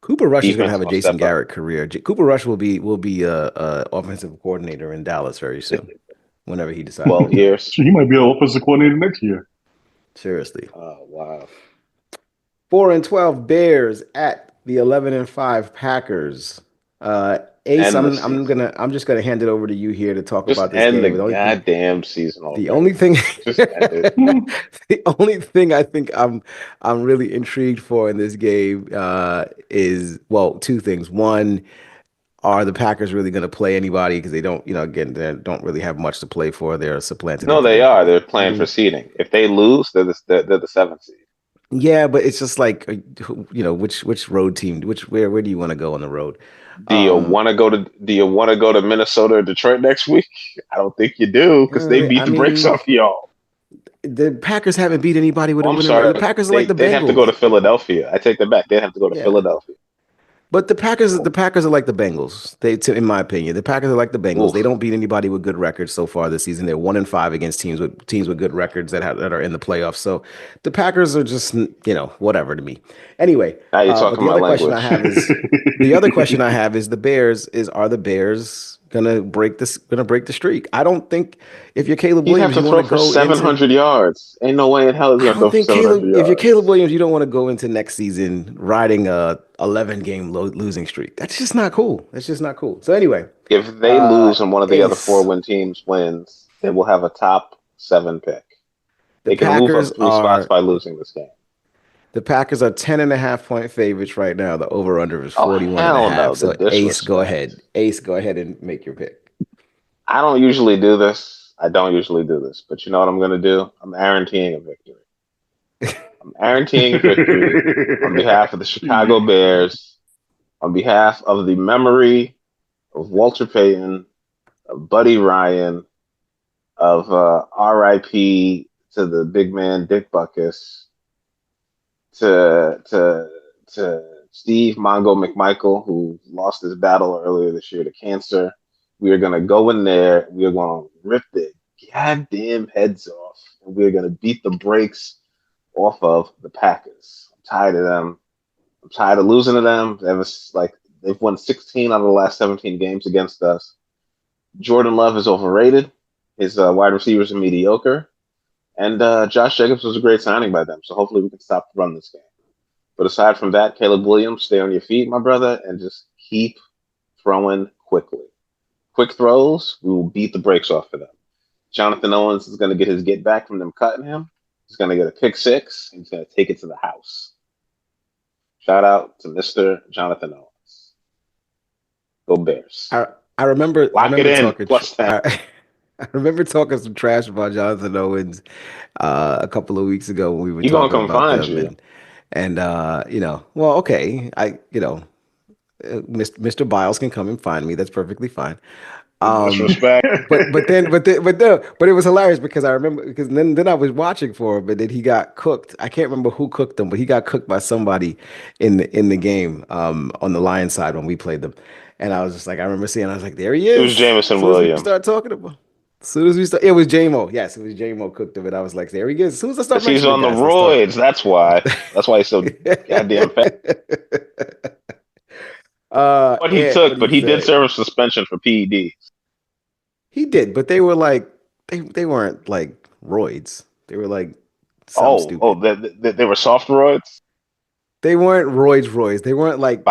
Cooper Rush is going to Defense have is a going to Jason step up. Garrett career. Cooper Rush will be a offensive coordinator in Dallas very soon, whenever he decides to 12 retire. years. He might be an offensive coordinator next year. Seriously. Oh, wow. 4-12 Bears at the 11-5 Packers. Ace, End the I'm season. gonna I'm just gonna hand it over to you here to talk Just about this end the game. goddamn season The already. only thing Just end it. the only thing I think I'm really intrigued for in this game is, well, two things. One, are the Packers really going to play anybody? Because they don't, again, they don't really have much to play for. They're supplanted No, into they the are. They're playing for seeding. seeding. If they lose, they're the 7th seed. Yeah, but it's just like, which road team, where do you want to go on the road? Um, Do you want to go to Minnesota or Detroit next week? I don't think you do because they I beat the brakes mean, off y'all. the Packers haven't beat anybody with Oh, a I'm winning record. sorry. The Packers are like the They'd have to go to Bengals. Philadelphia. I take that back. They'd have to go to Yeah. Philadelphia. But the Packers are like the Bengals. In my opinion, the Packers are like the Bengals. They Oof. don't beat anybody with good records so far this season. They're 1-5 against teams with good records that are in the playoffs. So the Packers are just whatever to me. Anyway, Now you're but talking my language. the other question I have is the Bears are the Bears gonna break the streak? I don't think if you're Caleb He'd have Williams, to you want throw to for go into 700 yards. Ain't no way in hell he's I gonna don't throw for think 700 If you're Caleb yards. Williams, you don't want to go into next season riding a 11 game losing streak. That's just not cool. That's just not cool. So anyway, If they uh, lose and one of the other four Ace, win teams wins, they will have a top 7 pick. the They can move Packers up 3 spots are by losing this game. the Packers are 10.5 point favorites right now. The over under is Oh 41 and a hell no, half. the So Ace, go disrespect. ahead. Ace, go ahead and make your pick. I don't usually do this. I don't usually do this, but you know what I'm gonna do? I'm guaranteeing a victory. I'm guaranteeing a victory on behalf of the Chicago Bears, on behalf of the memory of Walter Payton, of Buddy Ryan, of RIP to the big man Dick Buckus, to to Steve Mongo McMichael, who lost his battle earlier this year to cancer. We are gonna go in there. We are gonna rip the goddamn heads off, and we are gonna beat the brakes off of the Packers. I'm tired of them. I'm tired of losing to them. They've won 16 out of the last 17 games against us. Jordan Love is overrated. His wide receivers are mediocre. And Josh Jacobs was a great signing by them. So hopefully we can stop the run this game. But aside from that, Caleb Williams, stay on your feet, my brother, and just keep throwing quickly. Quick throws, we will beat the brakes off of them. Jonathan Owens is going to get his get back from them cutting him. He's going to get a pick six, and he's going to take it to the house. Shout out to Mr. Jonathan Owens. Go Bears. I I Lock it remember in. talking Plus 10. I remember talking some trash about Jonathan Owens a couple of weeks ago when we were He going to talking come about find them you. well, okay, Mr. Biles can come and find me. That's perfectly fine. The disrespect. But it was hilarious because I remember because then I was watching for him, but then he got cooked. I can't remember who cooked him, but he got cooked by somebody in the game on the Lions side when we played them. And I was just like, I remember seeing, I was like, there he It was is. As Jamison soon as we Williams. start talking about, as soon as we start, it was JMO. Yes, it was JMO cooked him, and I was like, there he is. As soon as I start Because he's mentioning on the guys, let's start. roids. That's why. That's why he's so goddamn fat. What he Ant, what took, do you but he did say? serve a suspension for PED. He did, but they were like they weren't like roids. They were like something Oh, stupid. they were soft roids? They weren't roids. They weren't like,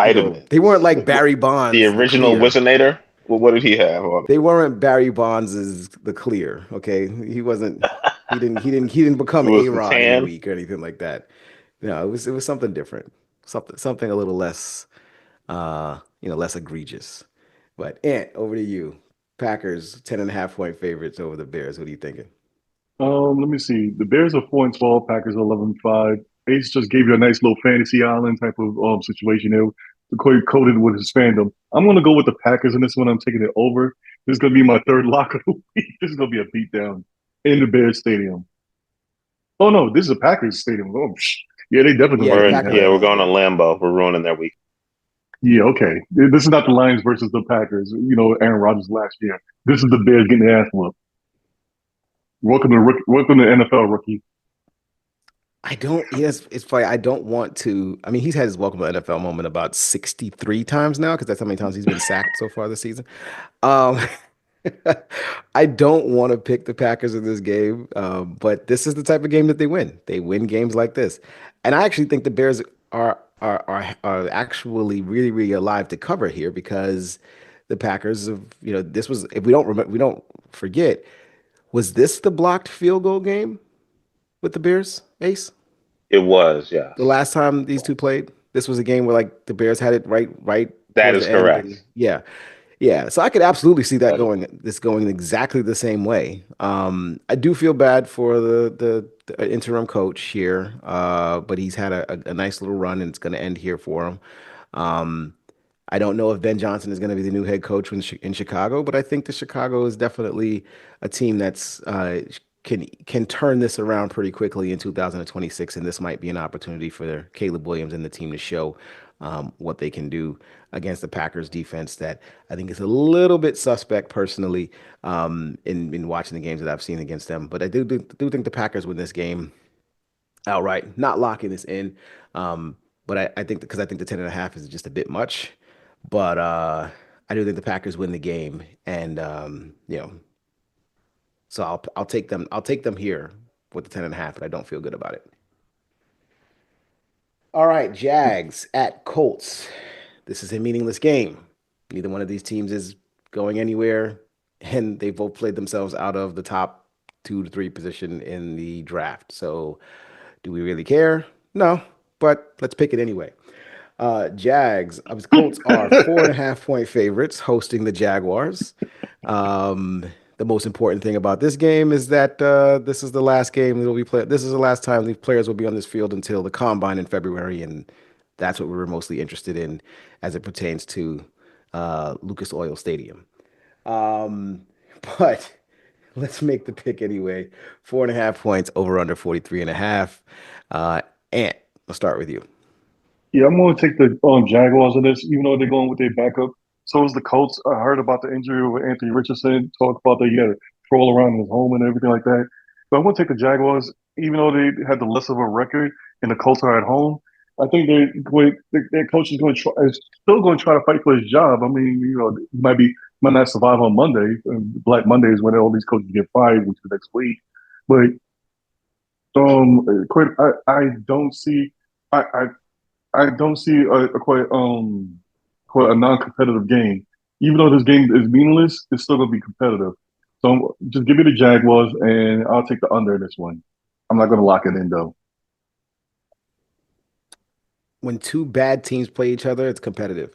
they weren't Vitamins. like Barry The Bonds, the original clear. Wizinator? Well, what did he have on They weren't Barry Bonds' the clear. Okay. He wasn't he didn't it? It become was the A-Rod in a tan. week or anything like that. No, it was something different. Something a little less less egregious. But Ant, over to you. Packers 10.5 point favorites over the Bears. What are you thinking? Let me see. The Bears are 4-12, Packers are 11-5. Ace just gave you a nice little fantasy island type of situation there, coated with his fandom. I'm gonna go with the Packers in this one. I'm taking it over. This is gonna be my third lock of the week. This is gonna be a beatdown in the Bears stadium. Oh no, this is a Packers stadium. Oh, yeah, they definitely gonna Yeah, get the beat Packers are down. We're home, going to yeah. Lambeau. We're ruining their week. Yeah, okay. This is not the Lions versus the Packers. Aaron Rodgers last year. This is the Bears getting their ass whooped. Welcome to NFL, rookie. I don't, yes, it's funny. I don't want to. I mean, he's had his welcome to NFL moment about 63 times now because that's how many times he's been sacked so far this season. Um, I don't want to pick the Packers in this game, but this is the type of game that they win. They win games like this, and I actually think the Bears are actually really really alive to cover here because the Packers have this was if we don't remember we don't forget was this the blocked field goal game with the Bears, Ace? It was, The yes. last time these two played, this was a game where like the Bears had it right That towards is the end, correct. and yeah, yeah. So I could absolutely see that That is. going exactly the same way. I do feel bad for the interim coach here, but he's had a nice little run, and it's going to end here for him. Um, I don't know if Ben Johnson is going to be the new head coach in Chicago, but I think the Chicago is definitely a team that's can turn this around pretty quickly in 2026, and this might be an opportunity for Caleb Williams and the team to show what they can do against the Packers defense that I think is a little bit suspect personally in watching the games that I've seen against them. But I do think the Packers win this game outright, not locking this in. But I think because I think the 10.5 is just a bit much. But I do think the Packers win the game, and so I'll take them. I'll take them here with the 10.5, but I don't feel good about it. All right, Jags at Colts. This is a meaningless game. Neither one of these teams is going anywhere, and they both played themselves out of the top 2 to 3 position in the draft. So, do we really care? No, but let's pick it anyway. Colts are 4.5 point favorites hosting the Jaguars. Um, the most important thing about this game is that this is the last game that will be played. This is the last time these players will be on this field until the combine in February, and that's what we were mostly interested in as it pertains to Lucas Oil Stadium. Um, but let's make the pick anyway. 4.5 points over under 43.5. Ant, I'll start with you. Yeah, I'm going to take the Jaguars in this, even though they're going with their backup. So is the Colts. I heard about the injury with Anthony Richardson. Talk about that he had to troll around in his home and everything like that. But I'm going to take the Jaguars, even though they had the less of a record and the Colts are at home. I think their coach is going to try, is still going to try to fight for his job. I mean, might not survive on Monday. Black Monday is when all these coaches get fired, which is next week. But quite, I don't see. I I don't see quite a non-competitive game. Even though this game is meaningless, it's still gonna be competitive. So just give me the Jaguars, and I'll take the under in this one. I'm not gonna lock it in though. When two bad teams play each other, it's competitive.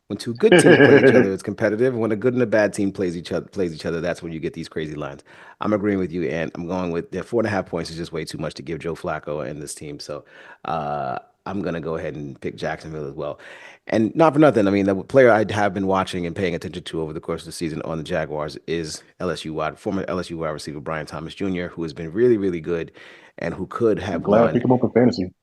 When two good teams play each other, it's competitive. When a good and a bad team plays each other, that's when you get these crazy lines. I'm agreeing with you, and I'm going with 4.5 points is just way too much to give Joe Flacco and this team. So I'm gonna go ahead and pick Jacksonville as well. And not for nothing, I mean, the player I have been watching and paying attention to over the course of the season on the Jaguars is former LSU wide receiver Brian Thomas Jr., who has been really, really good and who could I'm have glad I won picked him up in fantasy.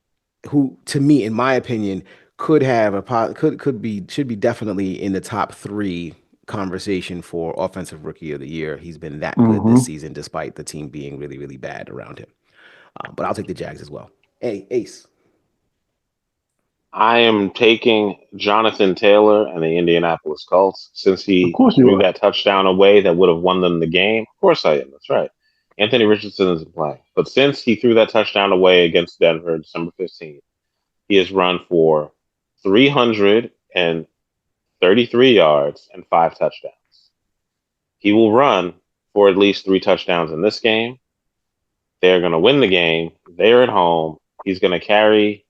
who to me, in my opinion, could have a could be should be definitely in the top 3 conversation for offensive rookie of the year. He's been that good this Hmm. season, despite the team being really, really bad around him. But I'll take the Jags as well. Hey, Ace. I am taking Jonathan Taylor and the Indianapolis Colts since Of he course you threw are. that touchdown away that would have won them the game. Of course I am. That's right. Anthony Richardson isn't playing. But since he threw that touchdown away against Denver December 15th, he has run for 333 yards and 5 touchdowns. He will run for at least 3 touchdowns in this game. They're going to win the game. They're at home. He's going to carry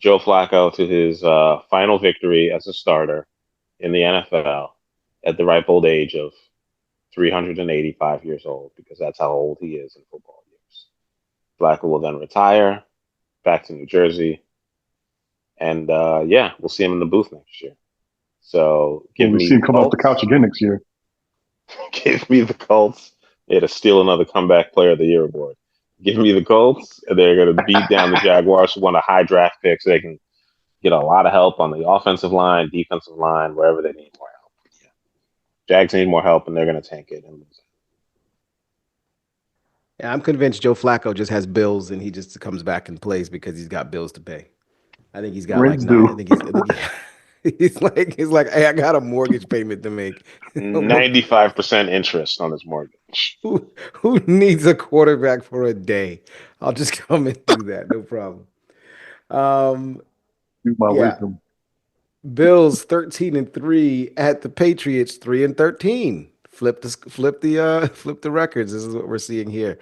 Joe Flacco to his final victory as a starter in the NFL at the ripe old age of 385 years old, because that's how old he is in football years. Flacco will then retire back to New Jersey, and yeah, we'll see him in the booth next year. So Well, give we me see him the come off the couch Colts. again next year. Give me the Colts. Yeah, to steal another comeback player of the year award. Give me the Colts. And they're going to beat down the Jaguars, who want a high draft pick, so they can get a lot of help on the offensive line, defensive line, wherever they need more help. Yeah. Jags need more help, and they're going to tank it and lose. Yeah, I'm convinced Joe Flacco just has bills and he just comes back and plays because he's got bills to pay. I think he's got like Rents nine. I do. think he's like, hey, I got a mortgage payment to make. I'm a 95% interest on his mortgage. who needs a quarterback for a day? I'll just come and do that, no problem. Um, Use my yeah, wisdom. Bills 13-3 at the Patriots 3-13. Flip the records. This is what we're seeing here.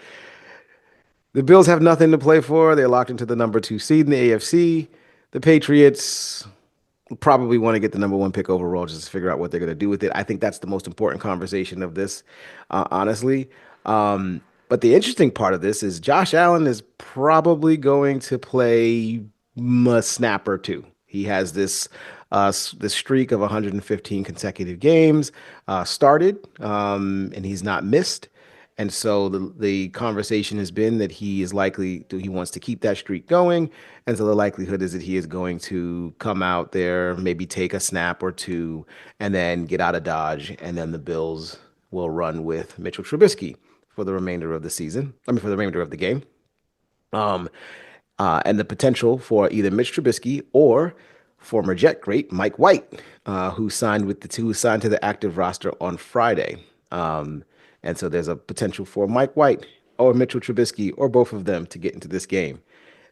The Bills have nothing to play for. They're locked into the number 2 seed in the AFC. The Patriots probably want to get the number 1 pick overall just to figure out what they're going to do with it. I think that's the most important conversation of this, honestly. But the interesting part of this is Josh Allen is probably going to play a snap or two. He has this streak of 115 consecutive games started, and he's not missed. And so the conversation has been that he wants to keep that streak going. And so the likelihood is that he is going to come out there, maybe take a snap or two, and then get out of Dodge. And then the Bills will run with Mitchell Trubisky for the remainder of the season. I mean, for the remainder of the game. Um, and the potential for either Mitch Trubisky or former Jet great Mike White, who signed to the active roster on Friday. And so there's a potential for Mike White or Mitchell Trubisky or both of them to get into this game.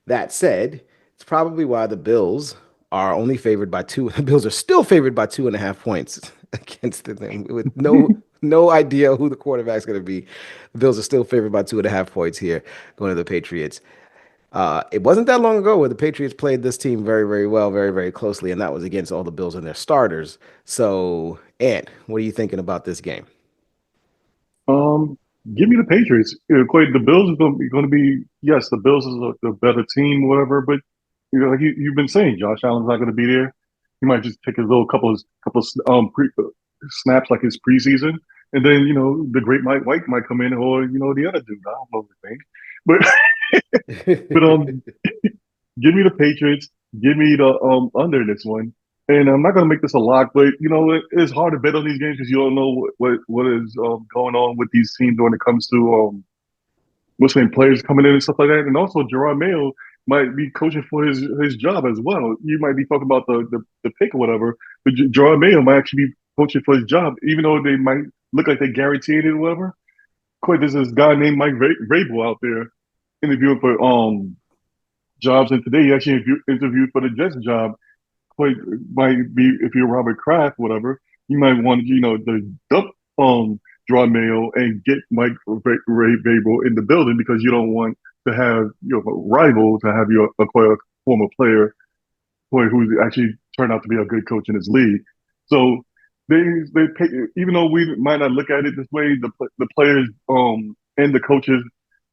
That said, it's probably why the Bills are only favored by two. The Bills are still favored by 2.5 points against them with no idea who the quarterback's going to be. The Bills are still favored by 2.5 points here going to the Patriots. It wasn't that long ago where the Patriots played this team very, very well, very, very closely, and that was against all the Bills and their starters. So, Ant, what are you thinking about this game? Um, Give me the Patriots. Quite the Bills is going to be yes, the Bills is the better team, whatever. But like you've been saying, Josh Allen's not going to be there. He might just take his little couple snaps like his preseason, and then the great Mike White might come in, or the other dude. I don't know his name, but but give me the Patriots. Give me the under this one. And I'm not going to make this a lock, but it's hard to bet on these games because you don't know what is going on with these teams when it comes to Muslim players coming in and stuff like that. And also, Gerard Mayo might be coaching for his job as well. You might be talking about the pick or whatever, but Gerard Mayo might actually be coaching for his job, even though they might look like they guaranteed it or whatever. Quite, there's this guy named Mike Vrabel out there interviewing for jobs, and today he actually interviewed for the Jets job. Quite might be if you're Robert Kraft, whatever, you might want to dump draw Mayo and get Mike Ray Babel in the building because you don't want to have a rival to have your acquire a former player who's actually turned out to be a good coach in his league. So they pay, even though we might not look at it this way, the players and the coaches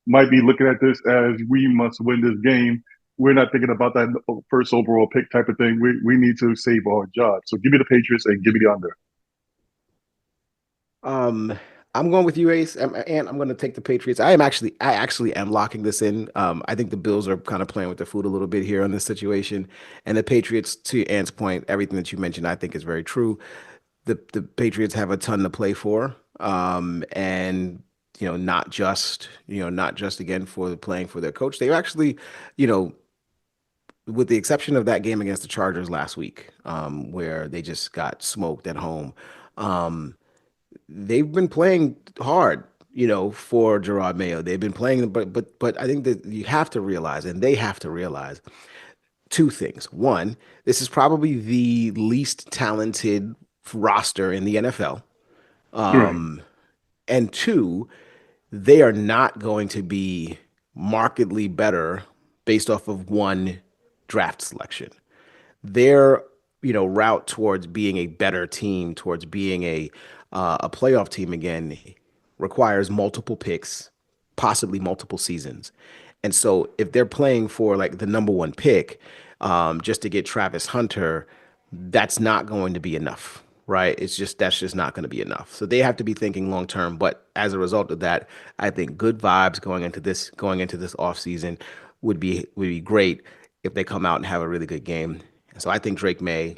might be looking at this as we must win this game. We're not thinking about that first overall pick type of thing. We need to save our job. So give me the Patriots and give me the under. Um, I'm going with you, Ace, and I'm going to take the Patriots. I actually am locking this in. I think the Bills are kind of playing with their food a little bit here on this situation, and the Patriots, to Ant's point, everything that you mentioned, I think is very true. The Patriots have a ton to play for, and not just again for playing for their coach. They actually, you know, with the exception of that game against the Chargers last week, where they just got smoked at home. Um, they've been playing hard, for Gerard Mayo. They've been playing, but I think that you have to realize, and they have to realize two things. One, this is probably the least talented roster in the NFL. Right. And two, they are not going to be markedly better based off of one draft selection. Their route towards being a better team, towards being a playoff team again, requires multiple picks, possibly multiple seasons. And so if they're playing for like the number one pick, just to get Travis Hunter, that's not going to be enough, right? That's just not going to be enough. So they have to be thinking long term. But as a result of that, I think good vibes going into this off season would be great if they come out and have a really good game. So I think Drake May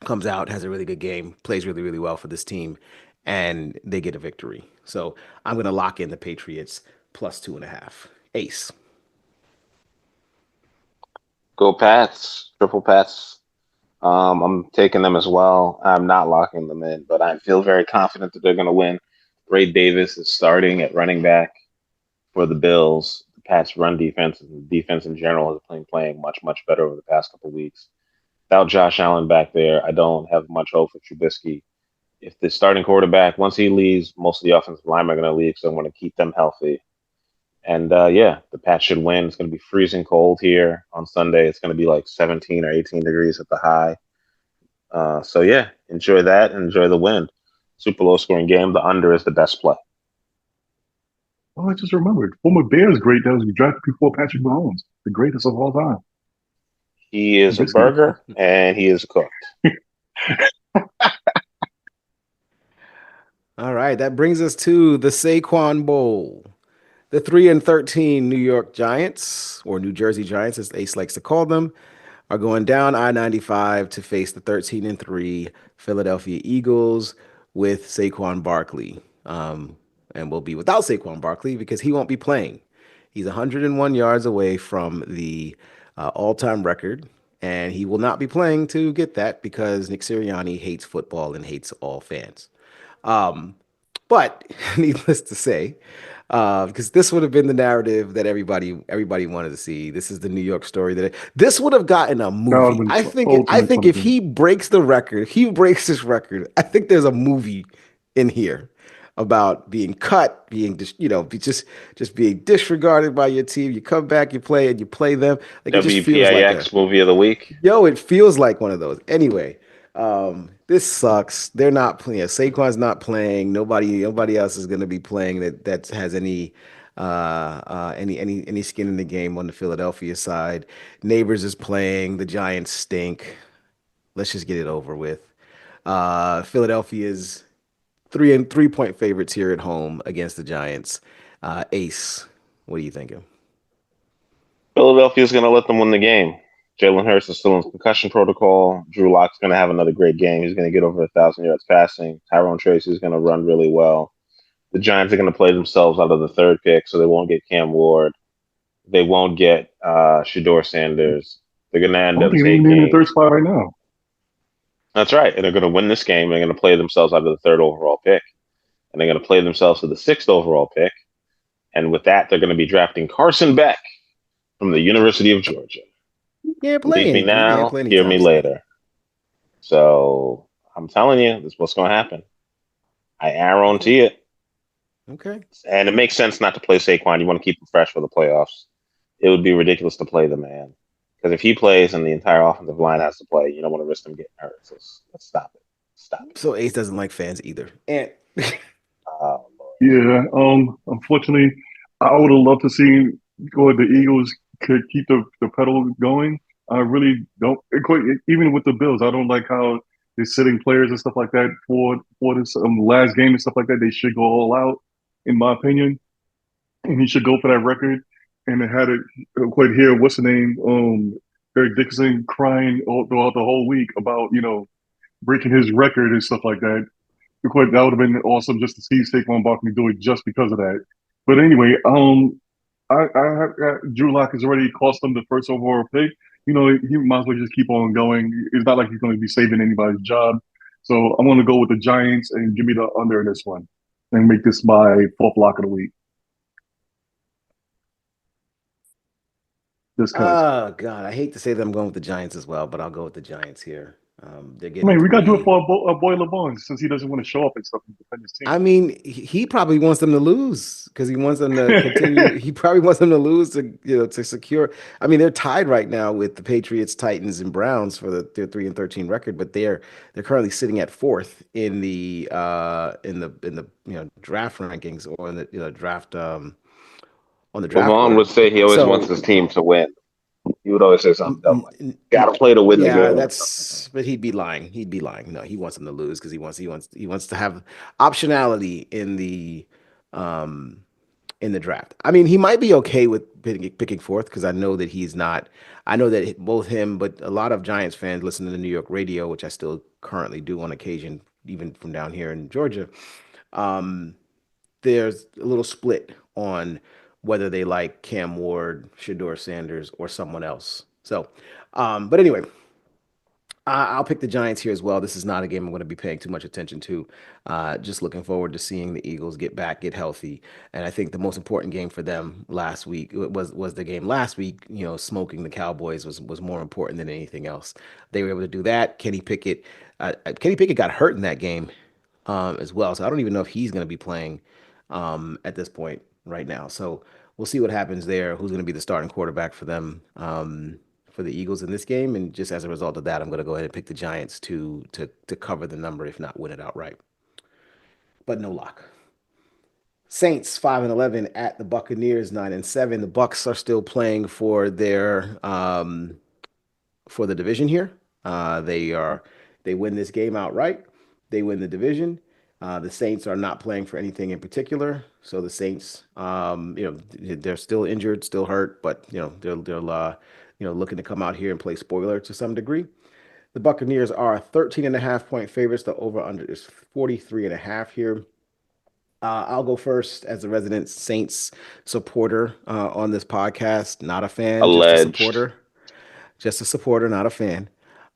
comes out, has a really good game, plays really, really well for this team, and they get a victory. So I'm going to lock in the Patriots plus 2.5. Ace. Go Pats, triple Pats. I'm taking them as well. I'm not locking them in, but I feel very confident that they're going to win. Ray Davis is starting at running back for the Bills. The Pats' run defense and defense in general has been playing much, much better over the past couple of weeks. Without Josh Allen back there, I don't have much hope for Trubisky. If the starting quarterback, once he leaves, most of the offensive linemen are going to leave, so I'm going to keep them healthy. And yeah, the Pats should win. It's going to be freezing cold here on Sunday. It's going to be like 17 or 18 degrees at the high. So yeah, enjoy that and enjoy the win. Super low scoring game. The under is the best play. Oh, I just remembered. Former Bears great that was drafted before Patrick Mahomes, the greatest of all time. He is a Trubisky. burger and he is cooked. All right, that brings us to the Saquon Bowl. The 3-13 New York Giants, or New Jersey Giants, as Ace likes to call them, are going down I-95 to face the 13-3 Philadelphia Eagles with Saquon Barkley. And will be without Saquon Barkley because he won't be playing. He's 101 yards away from the all-time record, and he will not be playing to get that because Nick Sirianni hates football and hates all fans. Um, but needless to say, because this would have been the narrative that everybody wanted to see. This is the New York story this would have gotten a That would have movie. been I think I ultimate think fun if thing. he breaks the record, if he breaks this record, I think there's a movie in here about being cut, being just just being disregarded by your team. You come back, you play, and you play them. Like it just feels like a WPIX movie of the week. Yo, it feels like one of those. Anyway, this sucks. They're not playing. Saquon's not playing. Nobody else is going to be playing that has any skin in the game on the Philadelphia side. Neighbors is playing. The Giants stink. Let's just get it over with. Philadelphia's 3-point favorites here at home against the Giants. Ace, what are you thinking? Philadelphia's going to let them win the game. Jalen Hurts is still in concussion protocol. Drew Lock's going to have another great game. He's going to get over 1,000 yards passing. Tyrone Tracy is going to run really well. The Giants are going to play themselves out of the third pick, so they won't get Cam Ward. They won't get Shador Sanders. They're going to I end don't up think they're even in the taking. third spot right now. That's right. And they're going to win this game. They're going to play themselves out of the third overall pick. And they're going to play themselves to the sixth overall pick. And with that, they're going to be drafting Carson Beck from the University of Georgia. He can't play Believe me anything. He can't now, play hear anytime me soon. later. So I'm telling you, this is what's going to happen. I Okay. guarantee it. Okay. And it makes sense not to play Saquon. You want to keep him fresh for the playoffs. It would be ridiculous to play the man. Because if he plays and the entire offensive line has to play, you don't want to risk him getting hurt. So let's stop it. Stop it. So Ace doesn't like fans either. And Oh, Lord. Yeah. Unfortunately, I would have loved to see the Eagles could keep the pedal going. I really don't. Even with the Bills, I don't like how they're sitting players and stuff like that for this last game and stuff like that. They should go all out, in my opinion, and he should go for that record. And it had it quite here. What's the name? Eric Dickerson crying all throughout the whole week about breaking his record and stuff like that. That would have been awesome just to see Saquon Barkley do it just because of that. But anyway, Drew Lock has already cost them the first overall pick. He might as well just keep on going. It's not like he's going to be saving anybody's job. So I'm going to go with the Giants and give me the under in this one and make this my fourth lock of the week. Just because. oh God, I hate to say that I'm going with the Giants as well, but I'll go with the Giants here. They're I getting mean, we got to do it three. for our boy LeBron since he doesn't want to show up and stuff and defend his team. I mean, he probably wants them to lose because he wants them to continue. He probably wants them to lose to secure. I mean, they're tied right now with the Patriots, Titans, and Browns for their 3-13 record, but they're currently sitting at fourth in the draft rankings or in the draft on the draft Lavon order. would say he always wants So his team to win. He would always say something N- dumb n- like, n- "Got to play to win the Yeah, game." but he'd be lying. He'd be lying. No, he wants them to lose because he wants to have optionality um in the draft. I mean, he might be okay with picking fourth because I know that he's not. I know that both him, but a lot of Giants fans listen to the New York radio, which I still currently do on occasion, even from down here in Georgia. Um, there's a little split on whether they like Cam Ward, Shador Sanders, or someone else. So, but anyway, I'll pick the Giants here as well. This is not a game I'm going to be paying too much attention to. Just looking forward to seeing the Eagles get back, get healthy, and I think the most important game for them last week was the game last week. Smoking the Cowboys was more important than anything else. They were able to do that. Kenny Pickett got hurt in that game as well, so I don't even know if he's going to be playing at this point right now. So we'll see what happens there. Who's going to be the starting quarterback for them? For the Eagles in this game, and just as a result of that, I'm going to go ahead and pick the Giants to cover the number, if not win it outright. But no lock. Saints 5-11 at the Buccaneers 9-7. The Bucks are still playing for the division here. They win this game outright. They win the division. The Saints are not playing for anything in particular, so the Saints, they're still injured, still hurt, but they're looking to come out here and play spoiler to some degree. The Buccaneers are 13.5 point favorites. The over/under is 43.5 here. I'll go first as a resident Saints supporter on this podcast. Not a fan, just a Alleged. supporter. Just a supporter, not a fan.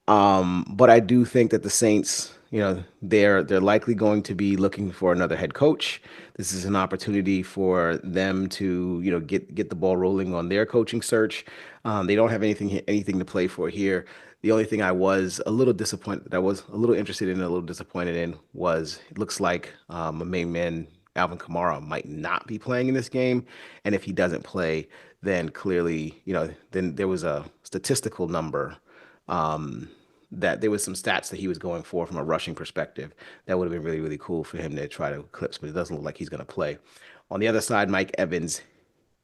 But I do think that the Saints, they're likely going to be looking for another head coach. This is an opportunity for them to, get the ball rolling on their coaching search. They don't have anything to play for here. The only thing I was a little disappointed, that I was a little interested in, a little disappointed in, was it looks like my main man Alvin Kamara might not be playing in this game, and if he doesn't play, then clearly, then there was a statistical number that there was some stats that he was going for from a rushing perspective that would have been really, really cool for him to try to eclipse, but it doesn't look like he's going to play. On the other side, Mike Evans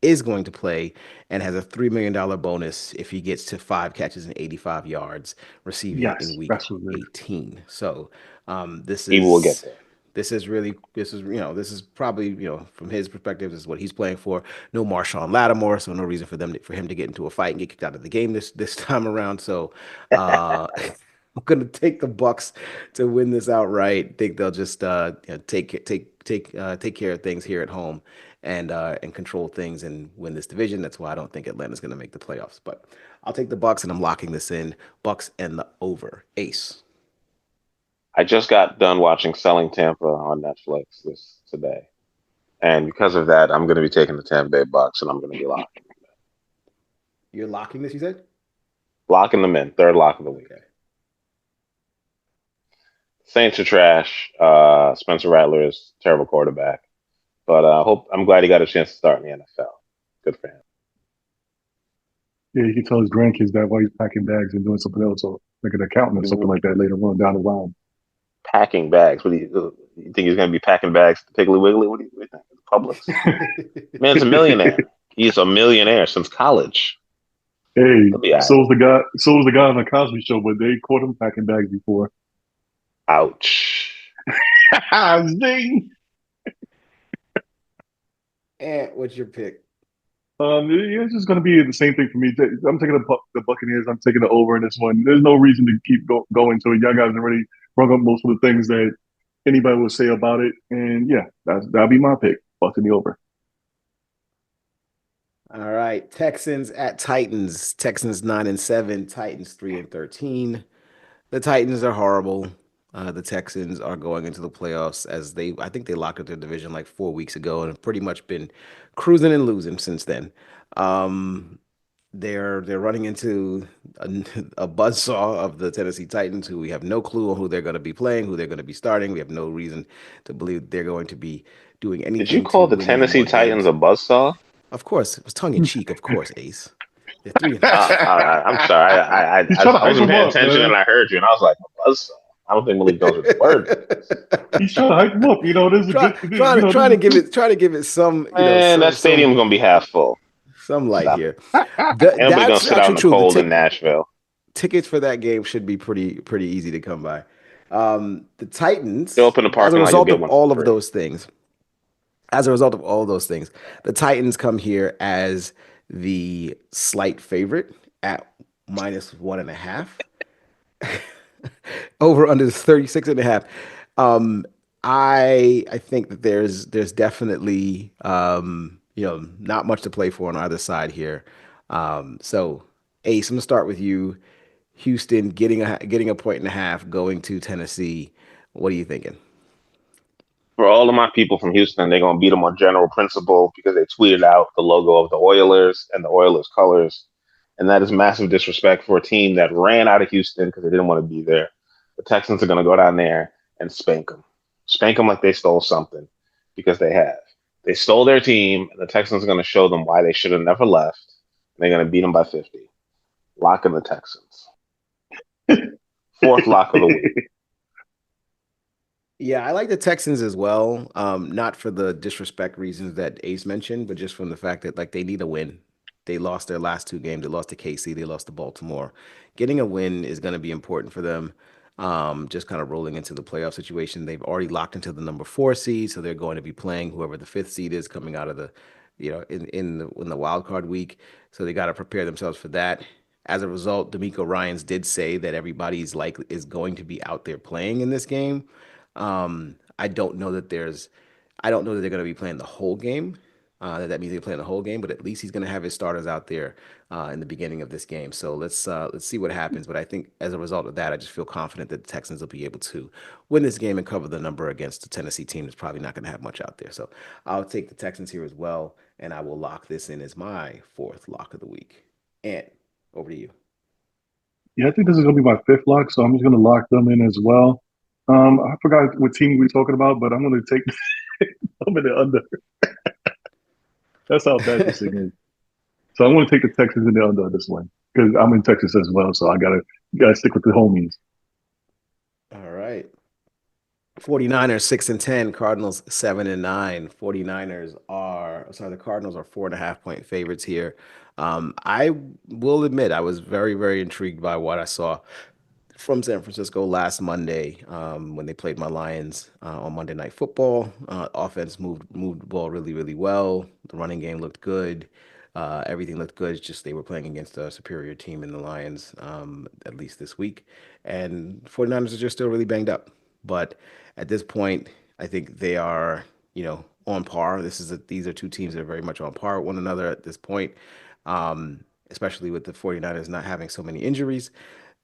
is going to play and has a $3 million bonus if he gets to 5 catches and 85 yards receiving in Yes, week that's what it is. 18. So this He will get is there. this is probably, from his perspective, this is what he's playing for. No Marshawn Lattimore, so no reason for him to get into a fight and get kicked out of the game this time around. So I'm gonna take the Bucks to win this outright. Think they'll just take care of things here at home and control things and win this division. That's why I don't think Atlanta's gonna make the playoffs. But I'll take the Bucks and I'm locking this in. Bucks and the over. Ace. I just got done watching Selling Tampa on Netflix today. And because of that, I'm going to be taking the Tampa Bay Bucks, and I'm going to be You're locking this, you said? locking them in. Third lock of the week. Okay. Saints are trash. Spencer Rattler is a terrible quarterback, but I'm glad he got a chance to start in the NFL. Good for him. Yeah, you can tell his grandkids that while he's packing bags and doing something else, or like an accountant or something like that later on down the line. Packing bags. What do you think he's going to be packing bags to Piggly Wiggly? What do you think? Publix. Man's a millionaire. He's a millionaire since college. Hey, He'll be all so right. was the guy. So was the guy on the Cosby Show, but they caught him packing bags before. Ouch. Zing. And what's your pick? Yeah, it's just going to be the same thing for me. I'm taking the Buccaneers. I'm taking the over in this one. There's no reason to keep going to it. Y'all guys already brought up most of the things that anybody would say about it, and yeah, that'll be my pick. Bucks in the over. All right, Texans at Titans. Texans 9-7, Titans 3-13. The Titans are horrible. The Texans are going into the playoffs I think they locked up their division like 4 weeks ago and have pretty much been cruising and losing since then. Um, they're running into a, a buzzsaw of the Tennessee Titans, who we have no clue on who they're going to be playing, who they're going to be starting. We have no reason to believe they're going to be doing Did you anything to call the win any Tennessee more Titans games. a buzzsaw? Of course, it was tongue in cheek. Of course, Ace. They're three and I'm sorry. He's trying to I hype wasn't him paying up, attention and man. I heard you and I was like, a buzzsaw. I don't think Malik knows what the word means. He's trying to hype him up. There's a Try, good, trying to this trying to is give it trying to give it some Man, that stadium's gonna be half full. some light Stop it. here. Ain't nobody gonna That's sit out in actually the true. cold in Nashville. Tickets for that game should be pretty easy to come by. The Show Titans, up in the parking lot, you'll get one for free. as a result of all of those things, the Titans come here as the slight favorite at -1.5. Over under 36.5. Um, I think that there's definitely not much to play for on either side here. So Ace, I'm gonna start with you. Houston getting a point and a half going to Tennessee. What are you thinking? For all of my people from Houston, they're gonna beat them on general principle because they tweeted out the logo of the Oilers and the Oilers colors, and that is massive disrespect for a team that ran out of Houston because they didn't want to be there. The Texans are gonna go down there and spank them like they stole something because they have. They stole their team, and the Texans are gonna show them why they should have never left. And they're gonna beat them by 50. Lock in the Texans. Fourth lock of the week. Yeah, I like the Texans as well. Not for the disrespect reasons that Ace mentioned, but just from the fact that like they need a win. They lost their last two games. They lost to KC. They lost to Baltimore. Getting a win is going to be important for them. just kind of rolling into the playoff situation. They've already locked into the number 4 seed, so they're going to be playing whoever the 5th seed is coming out of the, in the wild card week. So they got to prepare themselves for that. As a result, D'Amico Ryans did say that everybody's likely is going to be out there playing in this game. I don't know that there's, I don't know that they're going to be playing the whole game. That means they're playing the whole game, but at least he's going to have his starters out there in the beginning of this game. So let's see what happens. But I think as a result of that, I just feel confident that the Texans will be able to win this game and cover the number against the Tennessee team that's probably not going to have much out there. So I'll take the Texans here as well, and I will lock this in as my 4th lock of the week. And over to you. Yeah, I think this is gonna be my 5th lock, so I'm just gonna lock them in as well. I forgot what team we are talking about, but I'm gonna take I'm in the under. That's how bad this thing is. So I'm gonna take the Texans in the under this one because I'm in Texas as well. So I gotta stick with the homies. All right. 49ers 6-10, Cardinals 7-9. 49ers are sorry, the Cardinals are 4.5 point favorites here. I will admit I was very, very intrigued by what I saw from San Francisco last Monday when they played my Lions on Monday Night Football. Offense moved the ball really, really well. The running game looked good. Everything looked good. It's just they were playing against a superior team in the Lions, at least this week. And 49ers are just still really banged up. But at this point, I think they are, on par. These are two teams that are very much on par with one another at this point, especially with the 49ers not having so many injuries.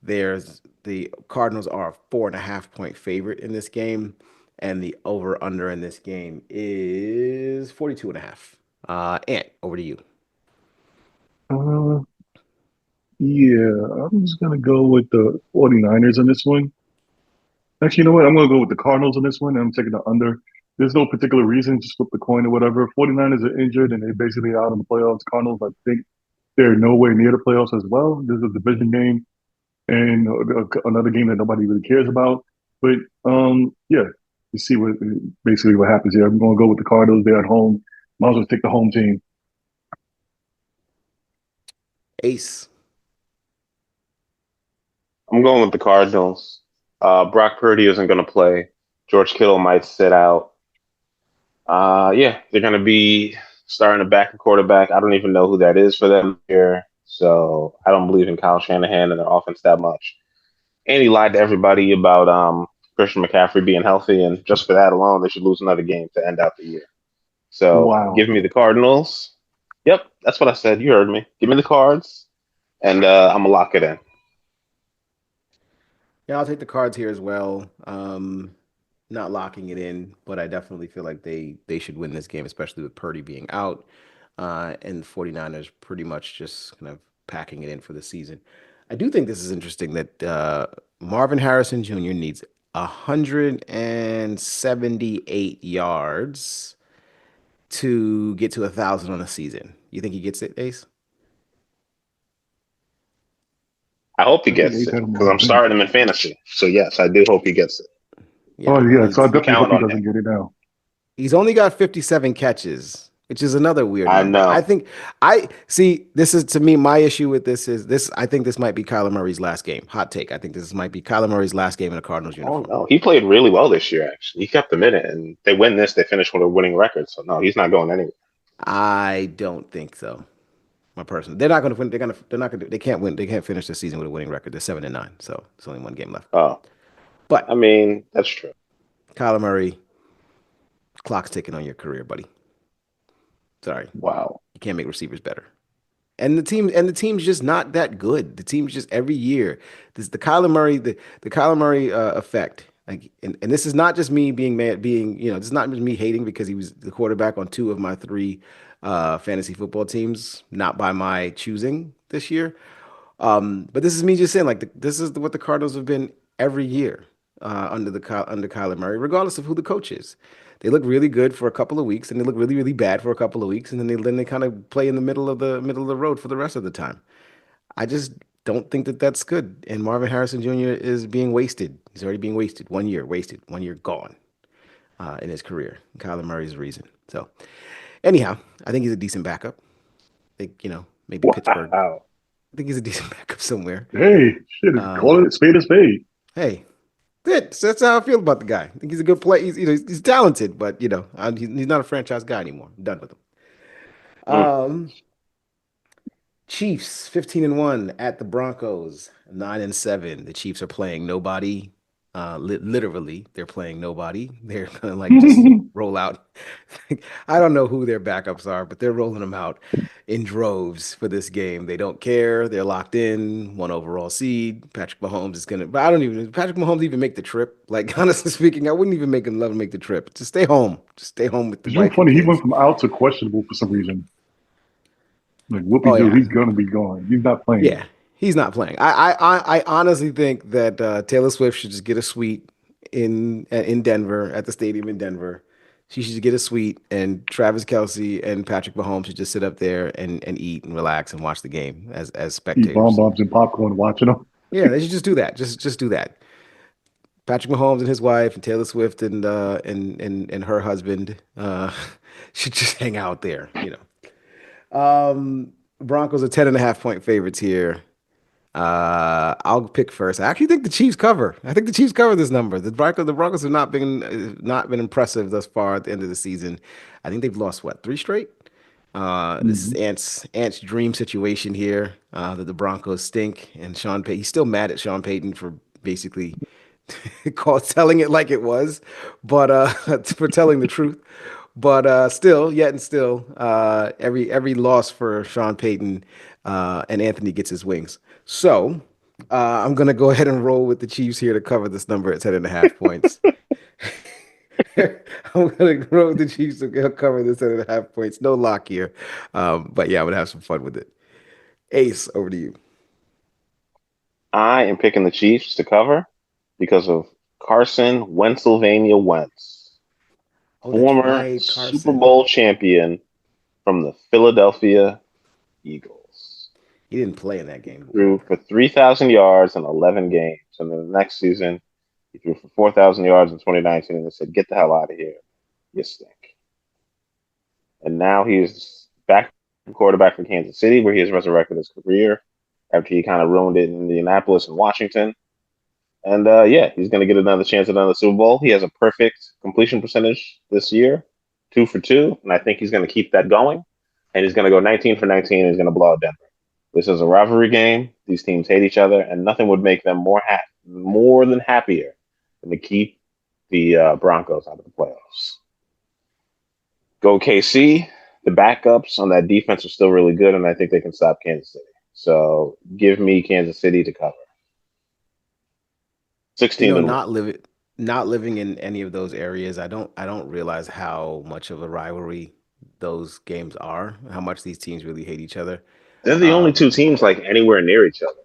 The Cardinals are a 4.5 point favorite in this game, and the over under in this game is 42 and a half. Ant, over to you. Uh, yeah, I'm just gonna go with the 49ers on this one. Actually, you know what? I'm gonna go with the Cardinals on this one. I'm taking the under. There's no particular reason, just flip the coin or whatever. 49ers are injured and they're basically out in the playoffs. Cardinals, I think they're nowhere near the playoffs as well. This is a division game and another game that nobody really cares about. But yeah, you see what basically what happens here. I'm going to go with the Cardinals. They're at home. Might as well take the home team. Ace. I'm going with the Cardinals. Brock Purdy isn't going to play. George Kittle might sit out. Yeah, they're going to be starting a backup quarterback. I don't even know who that is for them here. So I don't believe in Kyle Shanahan and their offense that much. And he lied to everybody about Christian McCaffrey being healthy. And just for that alone, they should lose another game to end out the year. So Wow. give me the Cardinals. Yep, that's what I said. You heard me. Give me the Cards, and I'm going to lock it in. Yeah, I'll take the Cards here as well. Not locking it in, but I definitely feel like they should win this game, especially with Purdy being out, and the 49ers pretty much just kind of packing it in for the season. I do think this is interesting that Marvin Harrison Jr. needs 178 yards to get to 1,000 on the season. You think he gets it, Ace? I hope he I think gets Ace it had him because on I'm the bench. starting him in fantasy. So yes, I do hope he gets it. Yeah, Oh I mean yeah, so I he's I'm definitely hope counting he on him. doesn't get it now. He's only got 57 catches, which is another weird I number. I know. think I see this is to me my issue with this is this I think this might be Kyler Murray's last game. Hot take. I think this might be Kyler Murray's last game in a Cardinals Oh uniform. no, he played really well this year. Actually, he kept them in it, and they win this, they finish with a winning record. So no, he's not going anywhere. I don't think so. My person. They're not going to win. They're not going to they can't win. They can't finish the season with a winning record. They're 7-9. So there's only one game left. Oh, I But mean that's true. Kyler Murray, clock's ticking on your career, buddy. Sorry. Wow. You can't make receivers better. And the team's just not that good. The team's just every year. This the Kyler Murray the Kyler Murray effect. Like and this is not just me being mad being this is not just me hating because he was the quarterback on two of my three fantasy football teams, not by my choosing this year. But this is me just saying like this is what the Cardinals have been every year under Kyler Murray, regardless of who the coach is. They look really good for a couple of weeks, and they look really, really bad for a couple of weeks, and then they kind of play in the middle of the road for the rest of the time. I just don't think that that's good. And Marvin Harrison Jr. is being wasted. He's already being wasted. 1 year wasted. 1 year gone in his career. Kyler Murray's the reason. So anyhow, I think he's a decent backup. I think maybe Pittsburgh. Wow. I think he's a decent backup somewhere. Hey, shit, call Um, it spade a spade. hey, That's how I feel about the guy. I think he's a good player. He's talented, but he's not a franchise guy anymore. I'm done with him. Mm. Um, Chiefs 15-1 at the Broncos 9-7. The Chiefs are playing nobody. Literally, they're playing nobody. They're gonna like just roll out. I don't know who their backups are, but they're rolling them out in droves for this game. They don't care. They're locked in. One overall seed. Patrick Mahomes is gonna. But I don't even. Patrick Mahomes even make the trip? Like honestly speaking, I wouldn't even make him love to make the trip. Just stay home. Just stay home with the It's real wife and funny. He went kids. from out to questionable for some reason. Like whoopie Oh do, yeah, he's gonna be gone. He's not playing. yeah, he's not playing. I honestly think that Taylor Swift should just get a suite in Denver at the stadium in Denver. She should get a suite, and Travis Kelce and Patrick Mahomes should just sit up there and eat and relax and watch the game as Eat spectators. bonbons and popcorn watching him. Yeah, they should just do that. Just do that. Patrick Mahomes and his wife and Taylor Swift and her husband should just hang out there. Broncos are 10.5 point favorites here. I'll pick first. I actually think the Chiefs cover. I think the Chiefs cover this number. The Broncos have not been impressive thus far at the end of the season. I think they've lost what, three straight? This is Mhm. Ant's dream situation here. That the Broncos stink, and Sean Payton. He's still mad at Sean Payton for basically telling it like it was, but for telling the truth. But every loss for Sean Payton, and Anthony gets his wings. So I'm gonna go ahead and roll with the Chiefs here to cover this number at 10.5 points. I'm gonna roll with the Chiefs to cover this 10.5 points. No lock here, but yeah, I'm gonna have some fun with it. Ace, over to you. I am picking the Chiefs to cover because of Carson Wentzylvania Wentz, Oh, that's former right, Super Carson. Bowl champion from the Philadelphia Eagles. He didn't play in that game, but Threw whatever. for 3,000 yards in 11 games. And then the next season, he threw for 4,000 yards in 2019 and they said, get the hell out of here. You stink. And now he's back quarterback for Kansas City, where he has resurrected his career after he kind of ruined it in Indianapolis and Washington. And yeah, he's going to get another chance at another Super Bowl. He has a perfect completion percentage this year, 2 for 2. And I think he's going to keep that going. And he's going to go 19 for 19 and he's going to blow out Denver. This is a rivalry game. These teams hate each other, and nothing would make them more than happier than to keep the Broncos out of the playoffs. Go KC. The backups on that defense are still really good, and I think they can stop Kansas City. So give me Kansas City to cover. You 16 know, and one. not living in any of those areas, I don't realize how much of a rivalry those games are, how much these teams really hate each other. They're the only Um, two teams like anywhere near each other.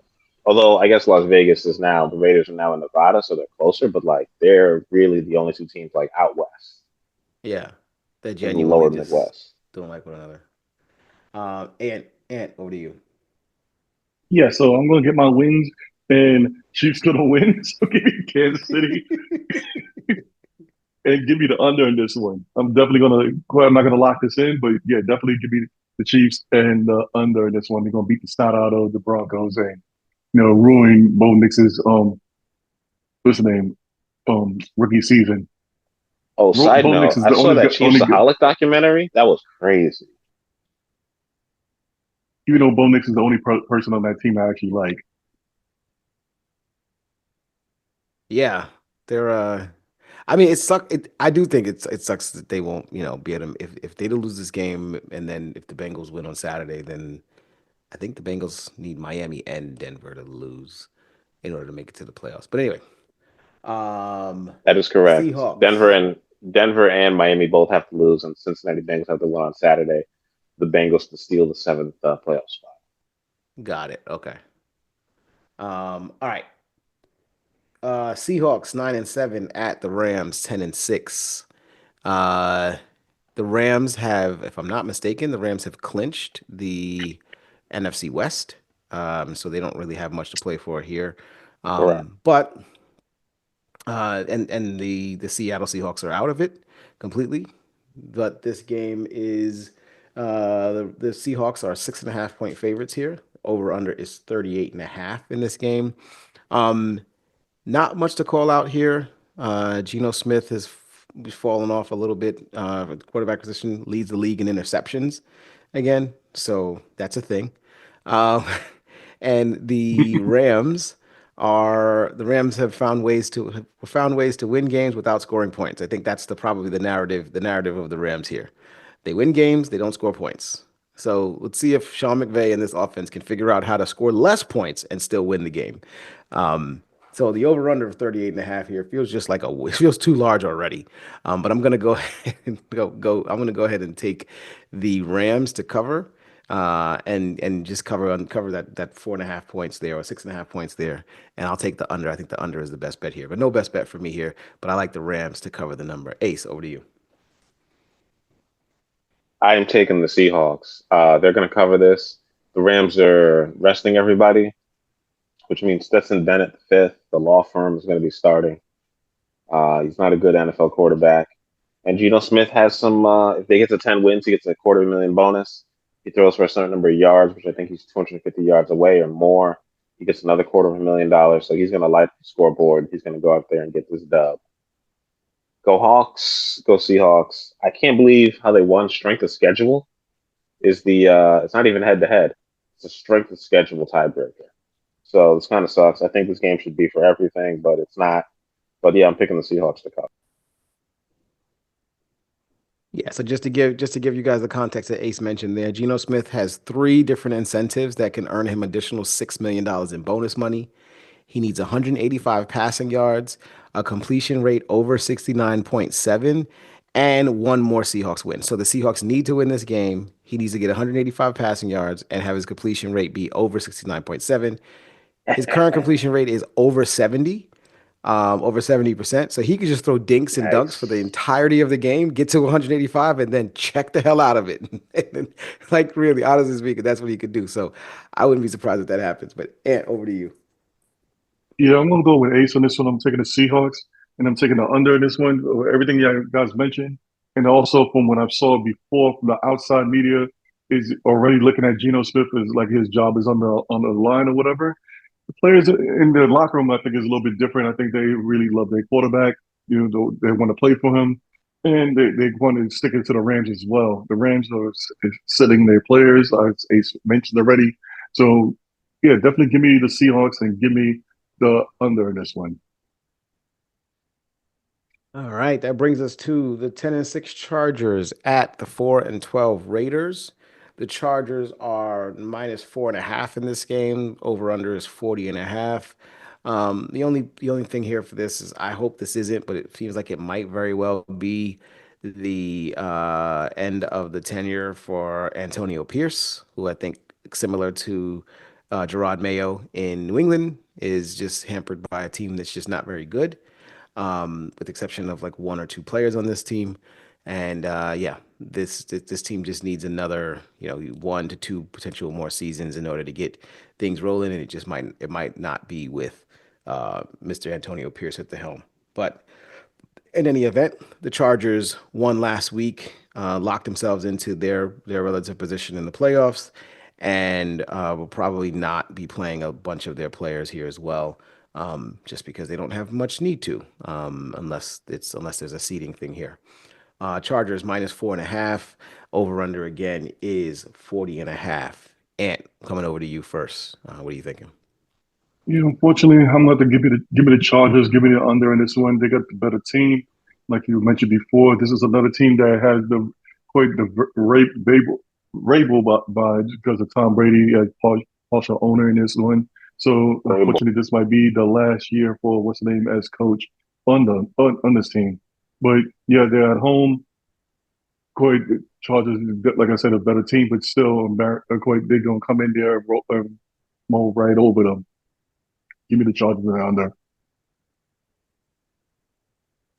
Although I guess Las Vegas is now the Raiders are now in Nevada, so they're closer. But like they're really the only two teams like out west yeah, they in the genuinely lower just Midwest. don't like one another. Ant, over to you. Yeah, so I'm gonna get my wins, and Chiefs gonna win. So give me Kansas City and give me the under in this one. I'm definitely gonna. Well, I'm not gonna lock this in, but yeah, definitely give me the Chiefs and the under in this one. They're gonna beat the snot out of the Broncos and ruin Bo Nix's what's the name rookie season. Oh, side Bo Nix note, is I the saw only that only good. Chiefsaholic documentary. That was crazy. Even though Bo Nix is the only person on that team I actually like. Yeah, they're. I mean, I do think it sucks that they won't, be at them. If they do lose this game, and then if the Bengals win on Saturday, then I think the Bengals need Miami and Denver to lose in order to make it to the playoffs. But anyway, um, That is correct. Denver Seahawks. and Denver and Miami both have to lose, and Cincinnati Bengals have to win on Saturday. The Bengals to steal the seventh playoff spot. Got it. Okay. All right. Seahawks 9-7 at the Rams 10-6. Uh, the Rams have, if I'm not mistaken, the Rams have clinched the NFC West. So they don't really have much to play for here. Correct. But and the Seattle Seahawks are out of it completely. But this game is the Seahawks are 6.5 point favorites here. Over under is 38.5 in this game. Um, Not much to call out here. Geno Smith has fallen off a little bit. Quarterback position leads the league in interceptions again, so that's a thing. Um, and the Rams have found ways to win games without scoring points. I think that's probably the narrative of the Rams here. They win games, they don't score points. So let's see if Sean McVay and this offense can figure out how to score less points and still win the game. Um, so the over-under of 38 and a half here feels just like it feels too large already. But I'm gonna go ahead and I'm gonna go ahead and take the Rams to cover, and just cover that 4.5 points there or 6.5 points there. And I'll take the under. I think the under is the best bet here, but no best bet for me here. But I like the Rams to cover the number. Ace, over to you. I am taking the Seahawks. They're going to cover this. The Rams are resting everybody, which means Stetson Bennett, the fifth, the law firm, is going to be starting. He's not a good NFL quarterback. And Geno Smith has some, if they get to 10 wins, he gets a $250,000 bonus. He throws for a certain number of yards, which I think he's 250 yards away or more. He gets another $250,000. So he's going to light the scoreboard. He's going to go out there and get this dub. Go Hawks, go Seahawks. I can't believe how they won strength of schedule. Is the It's not even head to head. It's a strength of schedule tiebreaker. So this kind of sucks. I think this game should be for everything, but it's not. But yeah, I'm picking the Seahawks to cover. Yeah, so just to give you guys the context that Ace mentioned there, Geno Smith has three different incentives that can earn him additional $6 million in bonus money. He needs 185 passing yards, a completion rate over 69.7, and one more Seahawks win. So the Seahawks need to win this game. He needs to get 185 passing yards and have his completion rate be over 69.7. His current completion rate is over 70%. So he could just throw dinks and dunks for the Nice. entirety of the game, get to 185, and then check the hell out of it. Like, really, honestly speaking, that's what he could do. So I wouldn't be surprised if that happens. But Ant, over to you. Yeah, I'm gonna go with Ace on this one. I'm taking the Seahawks, and I'm taking the under in this one. Everything you guys mentioned, and also from what I saw before from the outside media, is already looking at Geno Smith as like his job is on the line or whatever. The players in the locker room, I think, is a little bit different. I think they really love their quarterback. You know, they want to play for him, and they want to stick it to the Rams as well. The Rams are sitting their players, as Ace mentioned already. So, yeah, definitely give me the Seahawks and give me the under in this one. All right, that brings us to the 10 and 6 Chargers at the 4 and 12 Raiders. The Chargers are minus 4.5 in this game. Over under is 40 and a half. The only thing here for this is I hope this isn't, but it seems like it might very well be the end of the tenure for Antonio Pierce, who I think similar to Gerard Mayo in New England is just hampered by a team that's just not very good, with the exception of like one or two players on this team. And yeah, this team just needs another, 1 to 2 potential more seasons in order to get things rolling, and it might not be with Mr. Antonio Pierce at the helm. But in any event, the Chargers won last week, locked themselves into their relative position in the playoffs, and will probably not be playing a bunch of their players here as well, just because they don't have much need to, unless there's a seeding thing here. Chargers minus 4.5. Over under again is 40 and a half. Ant, coming over to you first. What are you thinking? Yeah, unfortunately, I'm going to give me the Chargers, give me the under in this one. They got the better team, like you mentioned before. This is another team that has the quite the Rabel by because of Tom Brady as partial owner in this one. So Vrabel. unfortunately, this might be the last year for what's the name as coach on this team. But yeah, they're at home. Quite the Chargers, like I said, a better team, but still, quite they're gonna come in there and roll right over them. Give me the Chargers and under.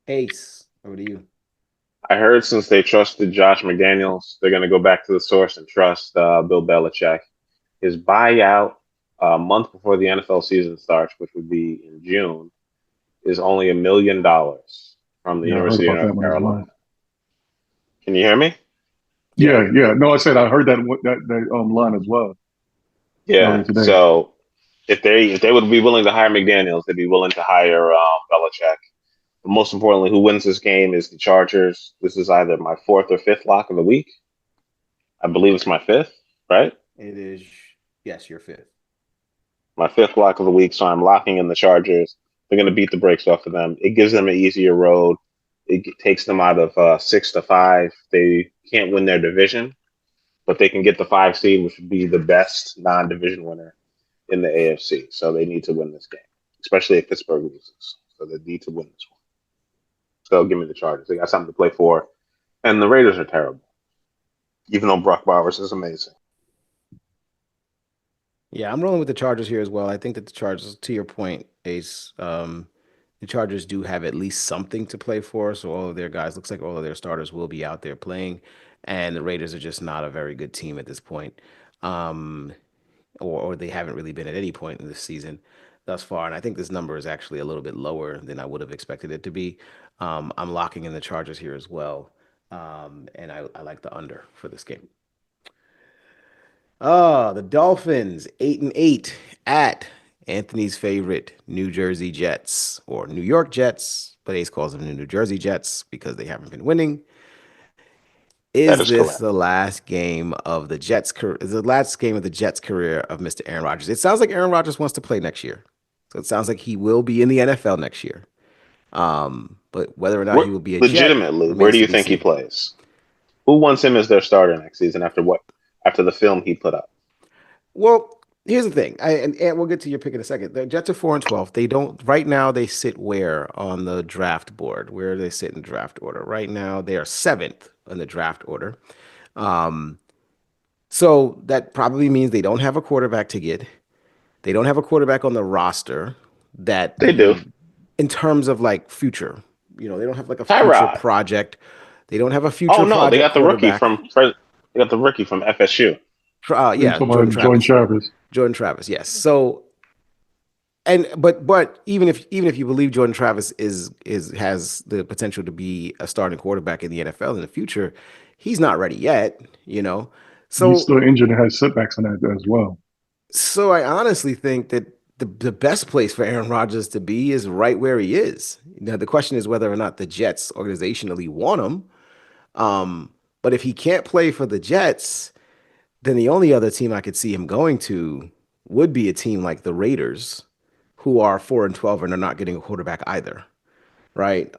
Ace, over to you. I heard since they trusted Josh McDaniels, they're going to go back to the source and trust Bill Belichick. His buyout a month before the NFL season starts, which would be in June, is only $1 million from the Yeah, I heard University of about that North one as Carolina. well. Can you hear me? Yeah. Yeah. No, I said I heard that line as well earlier Yeah. today. So if they would be willing to hire McDaniels, they'd be willing to hire Belichick. But most importantly, who wins this game is the Chargers. This is either my fourth or fifth lock of the week. I believe it's my fifth, right? It is, yes, you're fifth. My fifth lock of the week. So I'm locking in the Chargers. They're going to beat the brakes off of them. It gives them an easier road. It takes them out of 6-5. They can't win their division, but they can get the 5 seed, which would be the best non-division winner in the AFC. So they need to win this game, especially if Pittsburgh loses. So they need to win this one. So give me the Chargers. They got something to play for. And the Raiders are terrible, even though Brock Bowers is amazing. Yeah, I'm rolling with the Chargers here as well. I think that the Chargers, to your point, Ace, the Chargers do have at least something to play for. So all of their guys, looks like all of their starters will be out there playing. And the Raiders are just not a very good team at this point. Um, or they haven't really been at any point in this season thus far. And I think this number is actually a little bit lower than I would have expected it to be. I'm locking in the Chargers here as well. And I like the under for this game. Oh, the Dolphins, 8-8 at Anthony's favorite New Jersey Jets, or New York Jets, but Ace calls them the New Jersey Jets because they haven't been winning. That Is is this correct. the last game of the Jets' career? Is the last game of the Jets' career of Mr. Aaron Rodgers? It sounds like Aaron Rodgers wants to play next year, so it sounds like he will be in the NFL next year. But whether or not he will be a Jet Legitimately, where remains do to you be think he seen. plays? Who wants him as their starter next season after what? After the film he put up? Well, here's the thing, and we'll get to your pick in a second. The Jets are 4-12. They don't right now. They sit where on the draft board? Where do they sit in draft order? Right now, they are seventh in the draft order. Um, so that probably means they don't have a quarterback to get. They don't have a quarterback on the roster that They do. in terms of like future, they don't have like a future Tyrod. project. They don't have a Oh future no, they project got the rookie quarterback. from They got the rookie from FSU. You Yeah, talking Jordan about Jordan Travis. Travis? Jordan Travis, yes. So but even if you believe Jordan Travis is has the potential to be a starting quarterback in the NFL in the future, he's not ready yet. He's So still injured and has setbacks on that as well. so I honestly think that the best place for Aaron Rodgers to be is right where he is. Now the question is whether or not the Jets organizationally want him. But if he can't play for the Jets, then the only other team I could see him going to would be a team like the Raiders, who are 4-12 and are not getting a quarterback either, right?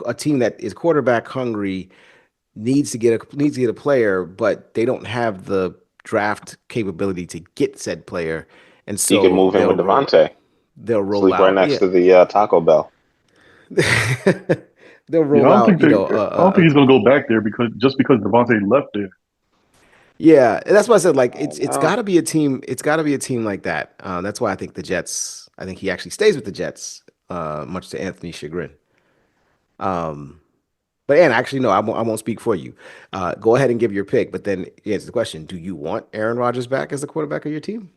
A team that is quarterback hungry needs to get a player, but they don't have the draft capability to get said player, and You can so move in with Devontae. they'll roll Sleep right out, next yeah, to the Taco Bell. they'll Yeah, I roll don't out, think I don't think he's going to go back there because Devontae left there. yeah, and that's why I said like Oh it's no. got to be a team. It's got to be a team like that. That's why I think the Jets. I think he actually stays with the Jets, much to Anthony's chagrin. Um, but and actually, no, I won't speak for you. Go ahead and give your pick, but then answer the question: do you want Aaron Rodgers back as the quarterback of your team?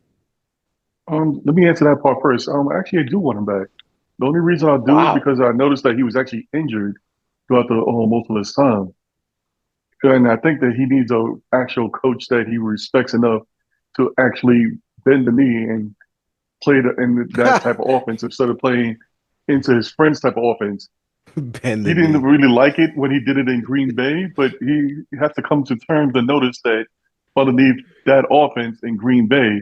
Let me answer that part first. Actually, I do want him back. The only reason I do is Wow. because I noticed that he was actually injured throughout the most of his time, and I think that he needs a actual coach that he respects enough to actually bend the knee and play in that type of offense instead of playing into his friend's type of offense. Bend He the didn't knee. really like it when he did it in Green Bay, but he has to come to terms and notice that underneath that offense in Green Bay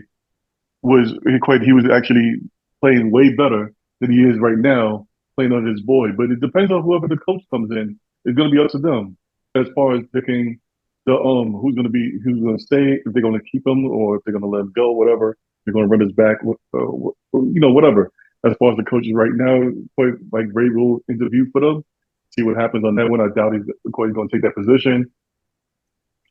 he was actually playing way better than he is right now playing under his boy. But it depends on whoever the coach comes in. It's going to be up to them as far as picking the who's going to stay, if they're going to keep him or if they're going to let him go, whatever. They're going to run his back, whatever. As far as the coaches right now, like Ray will interview for them, see what happens on that one. I doubt he's going to take that position.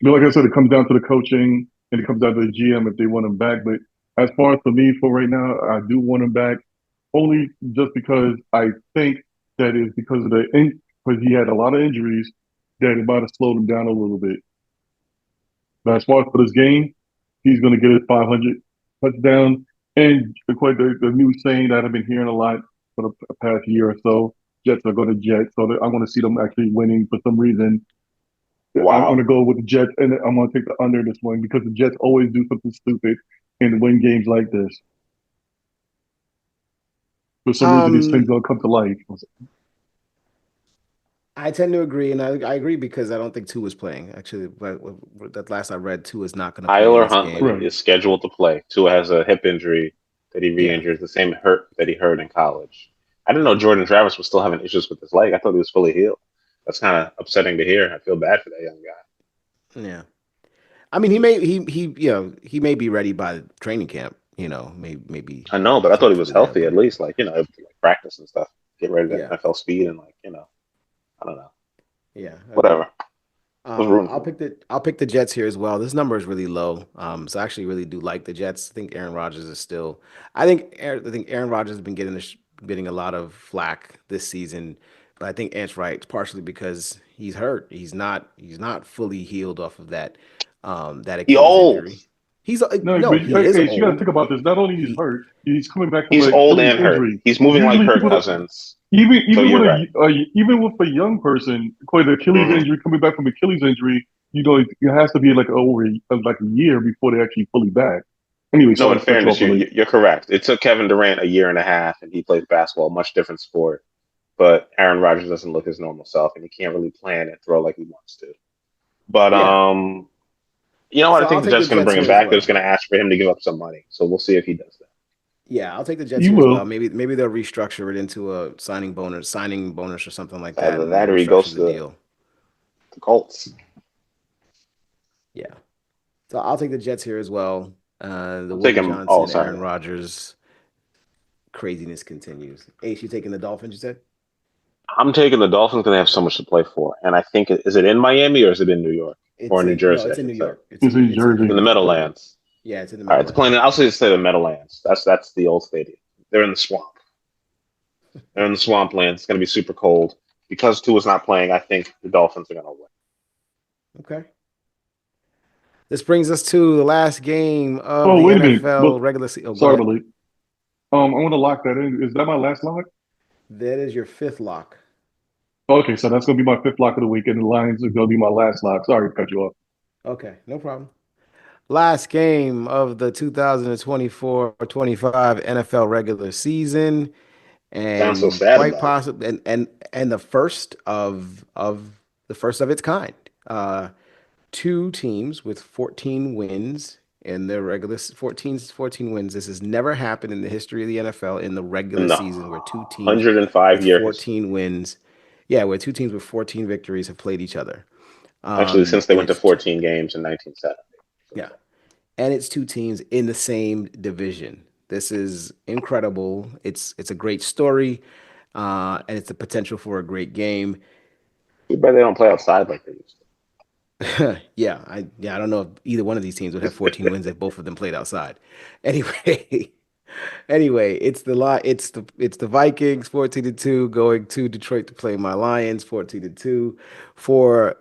But like I said, it comes down to the coaching and it comes down to the GM if they want him back. But as far as for me for right now, I do want him back only just because I think that is because of because he had a lot of injuries that it might have slowed him down a little bit. But as far as for this game, he's going to get his 500 touchdown. And quite the new saying that I've been hearing a lot for the past year or so, Jets are going to Jets. So I want to see them actually winning for some reason. I'm going Wow. to go with the Jets, and I'm going to take the under this one because the Jets always do something stupid, and win games like this. For some reason, these things Um, don't come to life. I tend to agree, and I agree because I don't think Tua is playing. Actually, but that last I read, Tua is not going to play in Tyler this game. Huntley Right. is scheduled to play. Tua has a hip injury that he Yeah, re-injured, the same hurt that he hurt in college. I didn't know yeah, Jordan Travis was still having issues with his leg. I thought he was fully healed. That's kind of upsetting to hear. I feel bad for that young guy. yeah. I mean, he may be ready by the training camp. Maybe I know, ready but I thought he for was the day. healthy at But least, like practice and stuff, get ready to yeah, NFL speed and I don't know, yeah, whatever. agreed. I was rooting for him. I'll pick the Jets here as well. This number is really low. So I actually really do like the Jets. I think Aaron Rodgers is still. I think Aaron Rodgers has been getting a lot of flack this season, but I think Ant's right. It's partially because he's hurt. He's not fully healed off of that He Achilles old. injury. He's No, no, but he is hey, so you got to old. think about this. Not only he's He hurt, he's coming back from He's an old Achilles and hurt. injury. He's moving like Usually, Kirk people don't, Cousins. even So even you're with right. even with a young person, according to Achilles Hmm. injury, coming back from Achilles injury, it has to be like over like a year before they're actually fully back. Anyway, No, sorry in to cut you fairness, off, Malik. you're correct. It took Kevin Durant a year and a half, and he plays basketball, much different sport. But Aaron Rodgers doesn't look his normal self, and he can't really plan and throw like he wants to. But Yeah. you know what? So I I'll think the take the Jets are going to Jets bring him here as back. They're well. just going to ask for him to give up some money. So we'll see if he does that. Yeah, I'll take the Jets You here as well. will. Maybe they'll restructure it into a signing bonus or something like that, Either and they'll that or he restructure goes the to deal. the Colts. Yeah. So I'll take the Jets here as well. The I'm Woody taking. Oh, Johnson, sorry. Aaron Rodgers craziness continues. Ace, you taking the Dolphins, you said? I'm taking the Dolphins. Going to have so much to play for, and I think is it in Miami or is it in New York or New No, Jersey? I it's in New should say York. It's in It's in Jersey. in New the York. Meadowlands. Yeah, it's in the All right, the playing. Meadowlands. I'll say the Meadowlands. That's the old stadium. They're in the swamp. They're in the swampland. It's going to be super cold because Tua's not playing. I think the Dolphins are going to win. Okay. This brings us to the last game of Oh, the wait a minute. But NFL regular season. Oh, go sorry, ahead. Malik. I want to lock that in. Is that my last lock? That is your fifth lock. Okay, so that's going to be my fifth lock of the week, and the Lions are going to be my last lock. Sorry to cut you off. Okay, no problem. Last game of the 2024-25 NFL regular season, Sounds so and sad quite about it. possible, and the first of its kind. Two teams with 14 wins in their regular 14 wins. This has never happened in the history of the NFL in the regular In the season where two teams 105 with year history. 14 wins, yeah, where two teams with 14 victories have played each other. Actually, since they And went to it's 14 games in 1970. yeah, and it's two teams in the same division. This is incredible. It's a great story, and it's the potential for a great game. Too bad they don't play outside like they used I don't know if either one of these teams would have 14 wins if both of them played outside. Anyway, anyway, it's the Vikings 14-2 going to Detroit to play my Lions 14-2 for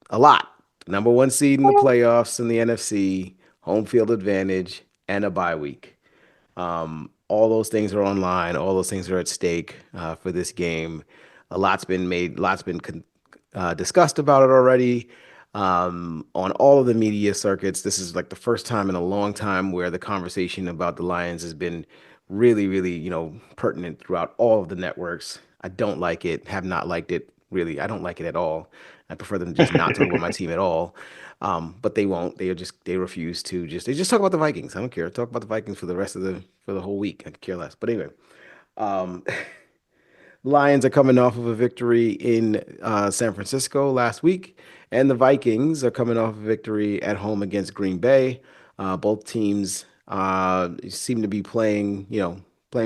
a lot. Number one seed in the playoffs in the NFC, home field advantage, and a bye week. All those things are online. All those things are at stake for this game. A lot's been made. Lots been discussed about it already on all of the media circuits. This is like the first time in a long time where the conversation about the Lions has been really, really, pertinent throughout all of the networks. I don't like it. Have not liked it. Really, I don't like it at all. I prefer them to just not talk about my team at all. But they won't. They refuse to they just talk about the Vikings. I don't care. Talk about the Vikings for the whole week. I could care less. But anyway, um, Lions are coming off of a victory in San Francisco last week, and the Vikings are coming off a victory at home against Green Bay. Both teams seem to be playing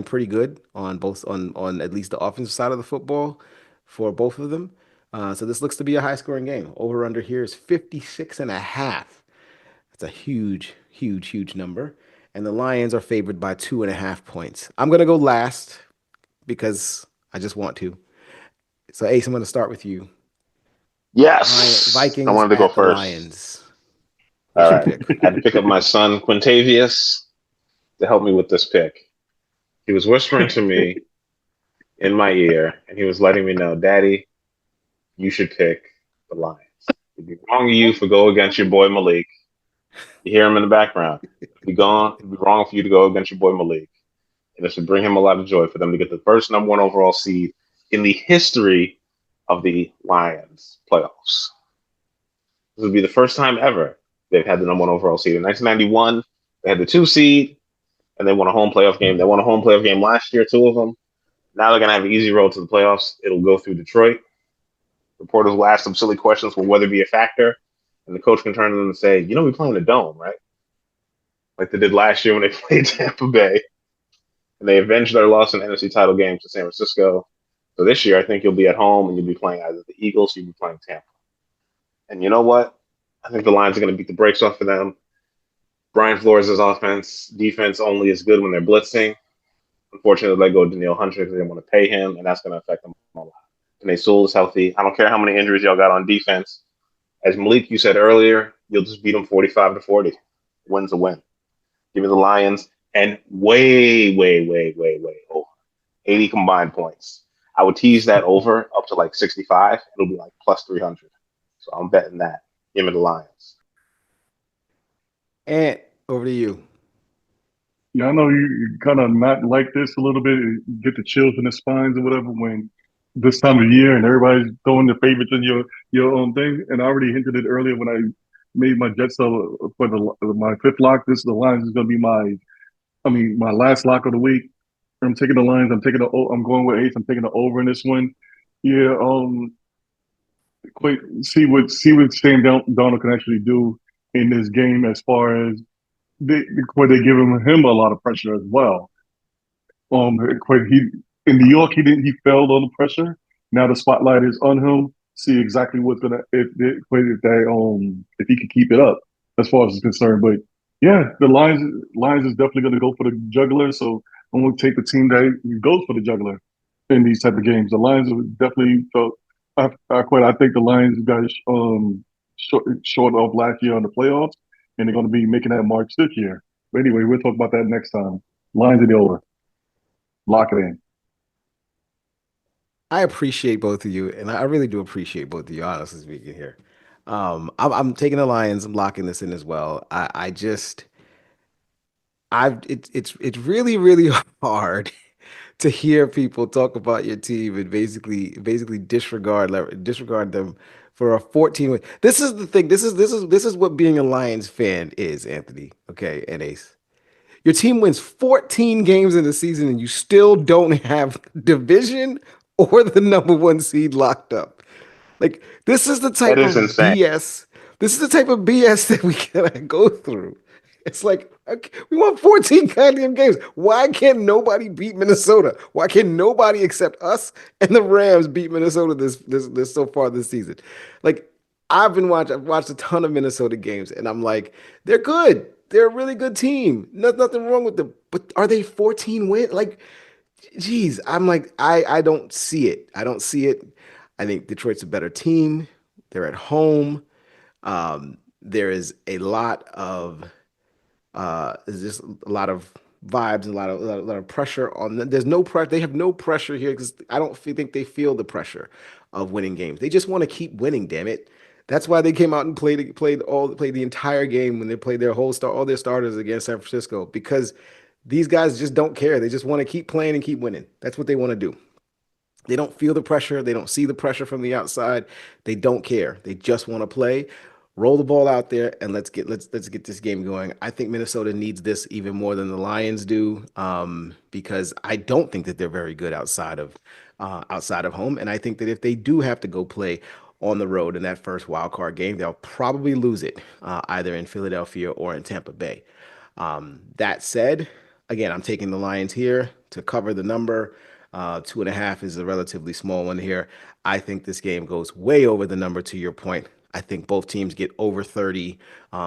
pretty good on both on at least the offensive side of the football for both of them. So this looks to be a high scoring game. Over under here is 56 and a half. That's a huge, huge, huge number. And the Lions are favored by 2.5 points. I'm going to go last because I just want to. So, Ace, I'm going to start with you. Yes, I Vikings wanted to go at the first. Lions. All What's your right, pick? I had to pick up my son Quintavious to help me with this pick. He was whispering to me in my ear, and he was letting me know, "Daddy, you should pick the Lions. It'd be wrong of you for go against your boy Malik. You hear him in the background. It'd be gone. It'd be wrong for you to go against your boy Malik. And it should bring him a lot of joy for them to get the first number one overall seed in the history of the Lions playoffs. This would be the first time ever they've had the number one overall seed. In 1991, they had the 2 seed, and they won a home playoff game. They won a home playoff game last year, 2 of them. Now they're going to have an easy road to the playoffs. It'll go through Detroit. Reporters will ask some silly questions. Will weather be a factor? And the coach can turn to them and say, we play in the dome, right? Like they did last year when they played Tampa Bay. And they avenged their loss in the NFC title game to San Francisco. So this year, I think you'll be at home and you'll be playing either the Eagles or you'll be playing Tampa. And you know what? I think the Lions are going to beat the brakes off of them. Brian Flores' defense only is good when they're blitzing. Unfortunately, they let go of Danielle Hunter because they didn't want to pay him, and that's going to affect them a lot. And Sewell is healthy. I don't care how many injuries y'all got on defense. As Malik, you said earlier, you'll just beat them 45-40. Win's a win. Give me the Lions and way over 80 combined points. I would tease that over up to like 65. It'll be like plus 300. So I'm betting that. Give me the Lions. And over to you. Yeah, I know you kind of not like this a little bit. You get the chills in the spines or whatever when this time of year and everybody's throwing their favorites in your own thing. And I already hinted it earlier when I made my jet sell for my 5th lock. This is the Lions is going to be my last lock of the week. I'm taking the Lions. I'm going with Ace. I'm taking the over in this one. Yeah. See what Sam Donald can actually do in this game as far as where they give him a lot of pressure as well. He in New York he failed on the pressure. Now the spotlight is on him. See exactly what's gonna if he can keep it up as far as it's concerned. But yeah, the Lions is definitely going to go for the juggler. So I'm going to take the team that goes for the juggler in these type of games. The Lions have definitely felt. I think the Lions got short off last year on the playoffs, and they're going to be making that march this year. But anyway, we'll talk about that next time. Lions in the over. Lock it in. I appreciate both of you, and I really do appreciate both of you, honestly speaking here. I'm taking the Lions. I'm locking this in as well. It's really hard to hear people talk about your team and basically disregard them for a 14 win. This is the thing. This is what being a Lions fan is, Anthony. Okay, and Ace. Your team wins 14 games in the season and you still don't have division or the number one seed locked up. Like this is the That type is of insane. BS. This is the type of BS that we gotta go through. It's like okay, we won 14 goddamn games. Why can't nobody beat Minnesota? Why can nobody except us and the Rams beat Minnesota this so far this season? Like I've watched a ton of Minnesota games, and I'm like, they're good. They're a really good team. Nothing wrong with them. But are they 14 win? Like, geez, I'm like, I don't see it. I don't see it. I think Detroit's a better team. They're at home. There is a lot of there's just a lot of vibes and a lot of pressure on them. There's no pressure. They have no pressure here because I don't think they feel the pressure of winning games. They just want to keep winning. Damn it. That's why they came out and played the entire game when they played all their starters against San Francisco because these guys just don't care. They just want to keep playing and keep winning. That's what they want to do. They don't feel the pressure. They don't see the pressure from the outside. They don't care. They just want to play. Roll the ball out there and let's get this game going. I think Minnesota needs this even more than the Lions do because I don't think that they're very good outside of home. And I think that if they do have to go play on the road in that first wild card game, they'll probably lose it either in Philadelphia or in Tampa Bay. That said, again, I'm taking the Lions here to cover the number. 2.5 is a relatively small one here. I think this game goes way over the number to your point. I think both teams get over 30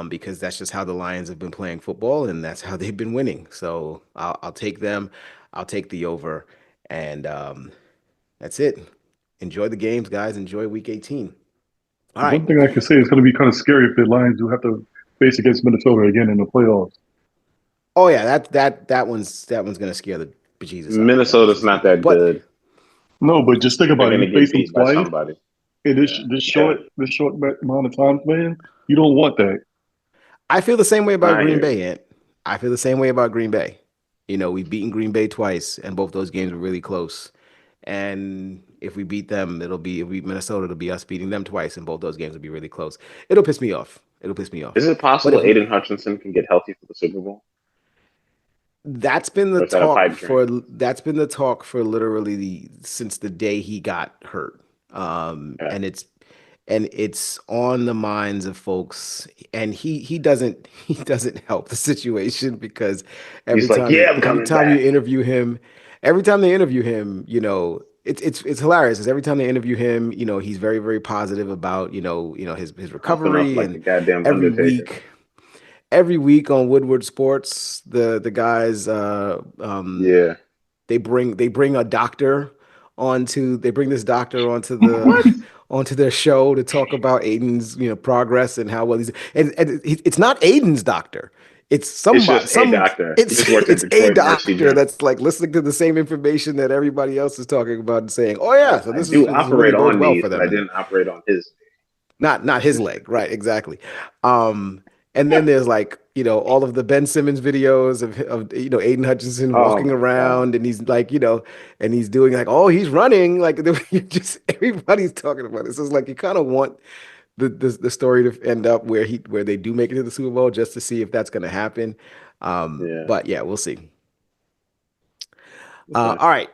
because that's just how the Lions have been playing football and that's how they've been winning. So I'll take them. I'll take the over. And that's it. Enjoy the games, guys. Enjoy week 18. All right. One thing I can say is going to be kind of scary if the Lions do have to face against Minnesota again in the playoffs. Oh yeah, that one's gonna scare the bejesus out of me, Minnesota's honestly not speaking. that But good. No, but just think They're about it. going to You get face them beat by twice somebody. in Yeah. this short amount of time, man. You don't want that. I feel the same way about I Green hear Bay, you. Ant. I feel the same way about Green Bay. We've beaten Green Bay twice, and both those games were really close. And if we beat them, if we beat Minnesota, it'll be us beating them twice, and both those games will be really close. It'll piss me off. It'll piss me off. Is it But possible if Aiden Hutchinson can get healthy for the Super Bowl, That's been the or is that a talk pipe for dream? literally since the day he got hurt. Okay. And it's on the minds of folks, and he doesn't he doesn't help the situation because He's like, yeah, I'm every coming time you back. interview him, it's hilarious. Because every time they interview him, he's very, very positive about his Pumping up recovery. like And the goddamn every Undertaker. week every week on Woodward Sports, the guys Yeah. they bring a doctor they bring this doctor onto What? onto their show to talk about Aiden's progress and how well it's not Aiden's doctor. It's It's somebody just a some doctor. He it's just works at it's a Detroit Mercy doctor General. that's like listening to the same information that everybody else is talking about and saying, "Oh yeah, so I this is do this really operate bodes on well knees, for but them." I And didn't operate on his. not his leg, right? Exactly. Um, and then there's like all of the Ben Simmons videos of Aiden Hutchinson Oh walking my God. around, and he's like and he's doing like, oh, he's running, like just everybody's talking about it. So it's like you kind of want the story to end up where they do make it to the Super Bowl just to see if that's going to happen. Yeah. But yeah, we'll see. Okay. All right.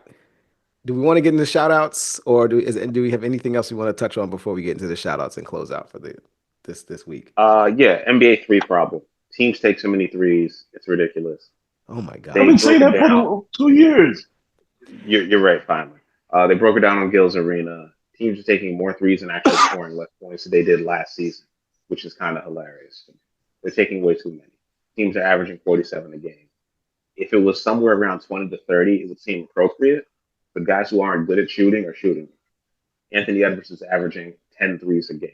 Do we want to get into shout outs, or do we have anything else we want to touch on before we get into the shout outs and close out for this week? Yeah. NBA three problem. Teams take so many threes. It's ridiculous. Oh my I've They God. been saying broke it that down. for 2 years. You're right. Finally, they broke it down on Gil's Arena. Teams are taking more threes and actually scoring less points than they did last season, which is kind of hilarious. They're taking way too many. Teams are averaging 47 a game. If it was somewhere around 20 to 30, it would seem appropriate. But guys who aren't good at shooting are shooting. Anthony Edwards is averaging 10 threes a game,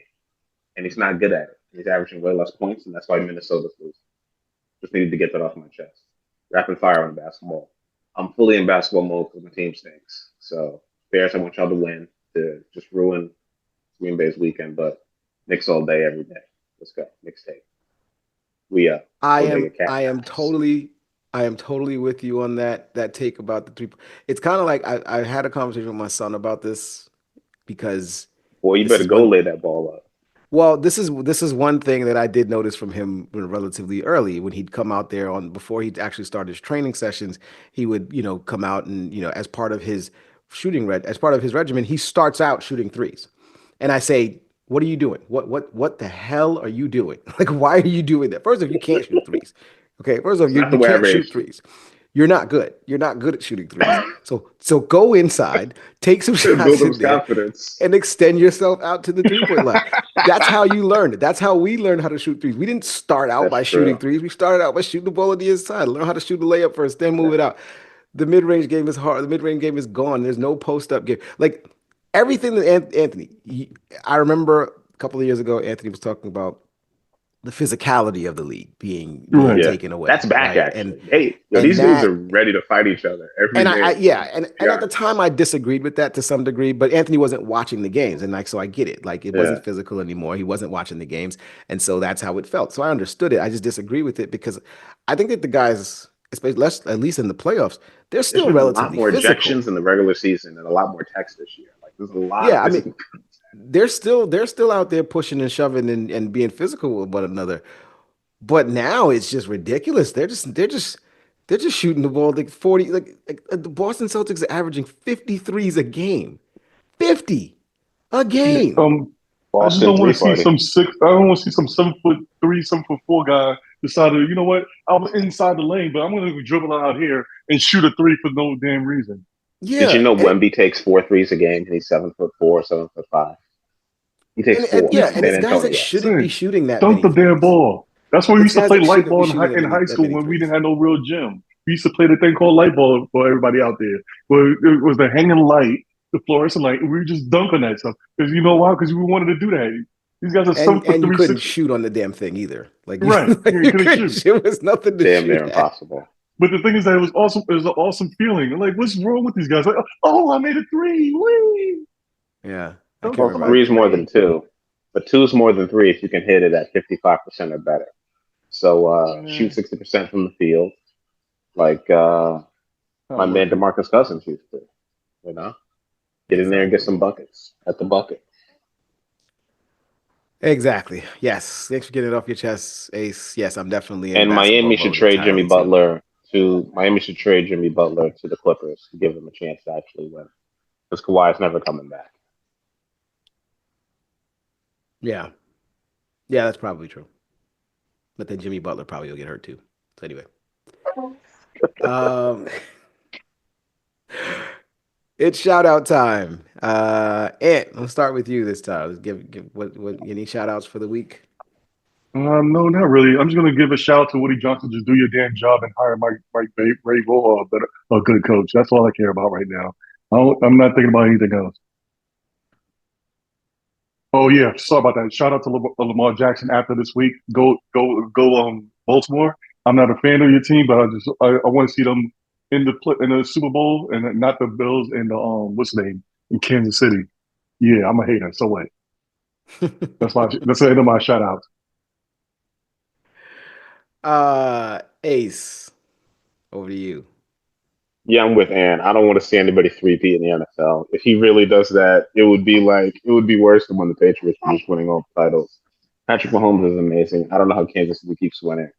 and he's not good at it. He's averaging way less points, and that's why Minnesota's losing. Just needed to get that off my chest. Rapid fire on basketball. I'm fully in basketball mode because my team stinks. So, Bears, I want y'all to win to just ruin Green Bay's weekend, but Knicks all day, every day. Let's go. Knicks take. We up. I Bodega am Cat I am guys. totally with you on that take about the three. It's kind of like I had a conversation with my son about this because Boy, you this better is go one lay that ball up. well, this is one thing that I did notice from him relatively early when he'd come out there on before he'd actually start his training sessions. He would, come out and, as part of his as part of his regimen, he starts out shooting threes. And I say, "What are you doing? What the hell are you doing? Like, why are you doing that? First of all, you can't shoot threes. Okay, first of all, It's you, not the you way I can't shoot raised you. threes. You're not good. You're not good at shooting threes. So go inside, take some Build shots up in his there, confidence. and extend yourself out to the 3-point line. That's how you learned it. That's how we learned how to shoot threes. We didn't start out That's by shooting true. threes. We started out by shooting the ball at the inside. Learn how to shoot the layup first, then move it out. The mid-range game is hard. The mid-range game is gone. There's no post-up game. Like everything that Anthony, I remember a couple of years ago, Anthony was talking about the physicality of the league being Right. Yeah, taken away, that's back right? And actually. Hey, yo, and these dudes are that ready to fight each other every and day. yeah, and at the Honest. time I disagreed with that to some degree, but Anthony wasn't watching the games, and like so I get it. Like it Yeah, wasn't physical anymore. He wasn't watching the games, and so that's how it felt. So I understood it. I just disagree with it because I think that the guys, especially at least in the playoffs, they're there's still been a lot relatively more physical. ejections in the regular season and a lot more text this year. Like there's a lot of Yeah, I mean, physical. they're still out there pushing and shoving and being physical with one another. But now it's just ridiculous. They're just shooting the ball like 40 the Boston Celtics are averaging 53s a game. 50 a Yeah, game. I just Boston don't want three to see party. some six. I don't want to see some 7'3", 7'4" guy decided. You know what? I'm inside the lane, but I'm going to dribble out here and shoot a three for no damn reason. Did you Yeah. know Wemby takes four threes a game and he's 7'4", 7'5"? He takes And four Yeah, yeah, in and San it's guys that Antonio. shouldn't be saying, shooting that dunk many the damn threes. ball. That's when we It's used to guys play that light shouldn't be ball shooting in high that school many when we didn't threes. have no real gym. We used to play the thing called light ball for everybody out there. Where it was the hanging light, the fluorescent light, and we were just dunking that stuff. Because you know why? Because we wanted to do that. These guys are seven foot And you three, couldn't 6. shoot on the damn thing either. Like you, Right. like Yeah, you you couldn't couldn't shoot. shoot. There was nothing to Damn near shoot at. impossible. But the thing is that it was awesome. It was an awesome feeling. I'm like, what's wrong with these guys? Like, oh, I made a three. Whee! Yeah, I Oh, can Well, I remember. made a three's more than three. two, but two's more than three if you can hit it at 55% or better. So Eh, shoot 60% from the field, like not my man worth it. DeMarcus Cousins used to. You know, get in there and get Exactly. some buckets at the bucket. Exactly. Yes. Thanks for getting it off your chest, Ace. Yes, I'm definitely in And basketball Miami should mode trade Jimmy entirely too. Butler to the Clippers to give them a chance to actually win because Kawhi's never coming back. Yeah. Yeah, that's probably true. But then Jimmy Butler probably will get hurt too. So anyway. Um it's shout out time. Ant, let's start with you this time. Let's give what any shout outs for the week. No, not really. I'm just gonna give a shout out to Woody Johnson. Just do your damn job and hire Mike Vrabel or a good coach. That's all I care about right now. I'm not thinking about anything else. Oh yeah, sorry about that. Shout out to Lamar Jackson after this week. Go. Baltimore. I'm not a fan of your team, but I want to see them in the Super Bowl and not the Bills and the what's the name in Kansas City. Yeah, I'm a hater. So what? That's the end of my shout out. Ace, over to you. Yeah, I'm with Aaron. I don't want to see anybody three-peat in the NFL. If he really does that, it would be worse than when the Patriots were just winning all the titles. Patrick Mahomes is amazing. I don't know how Kansas City keeps winning.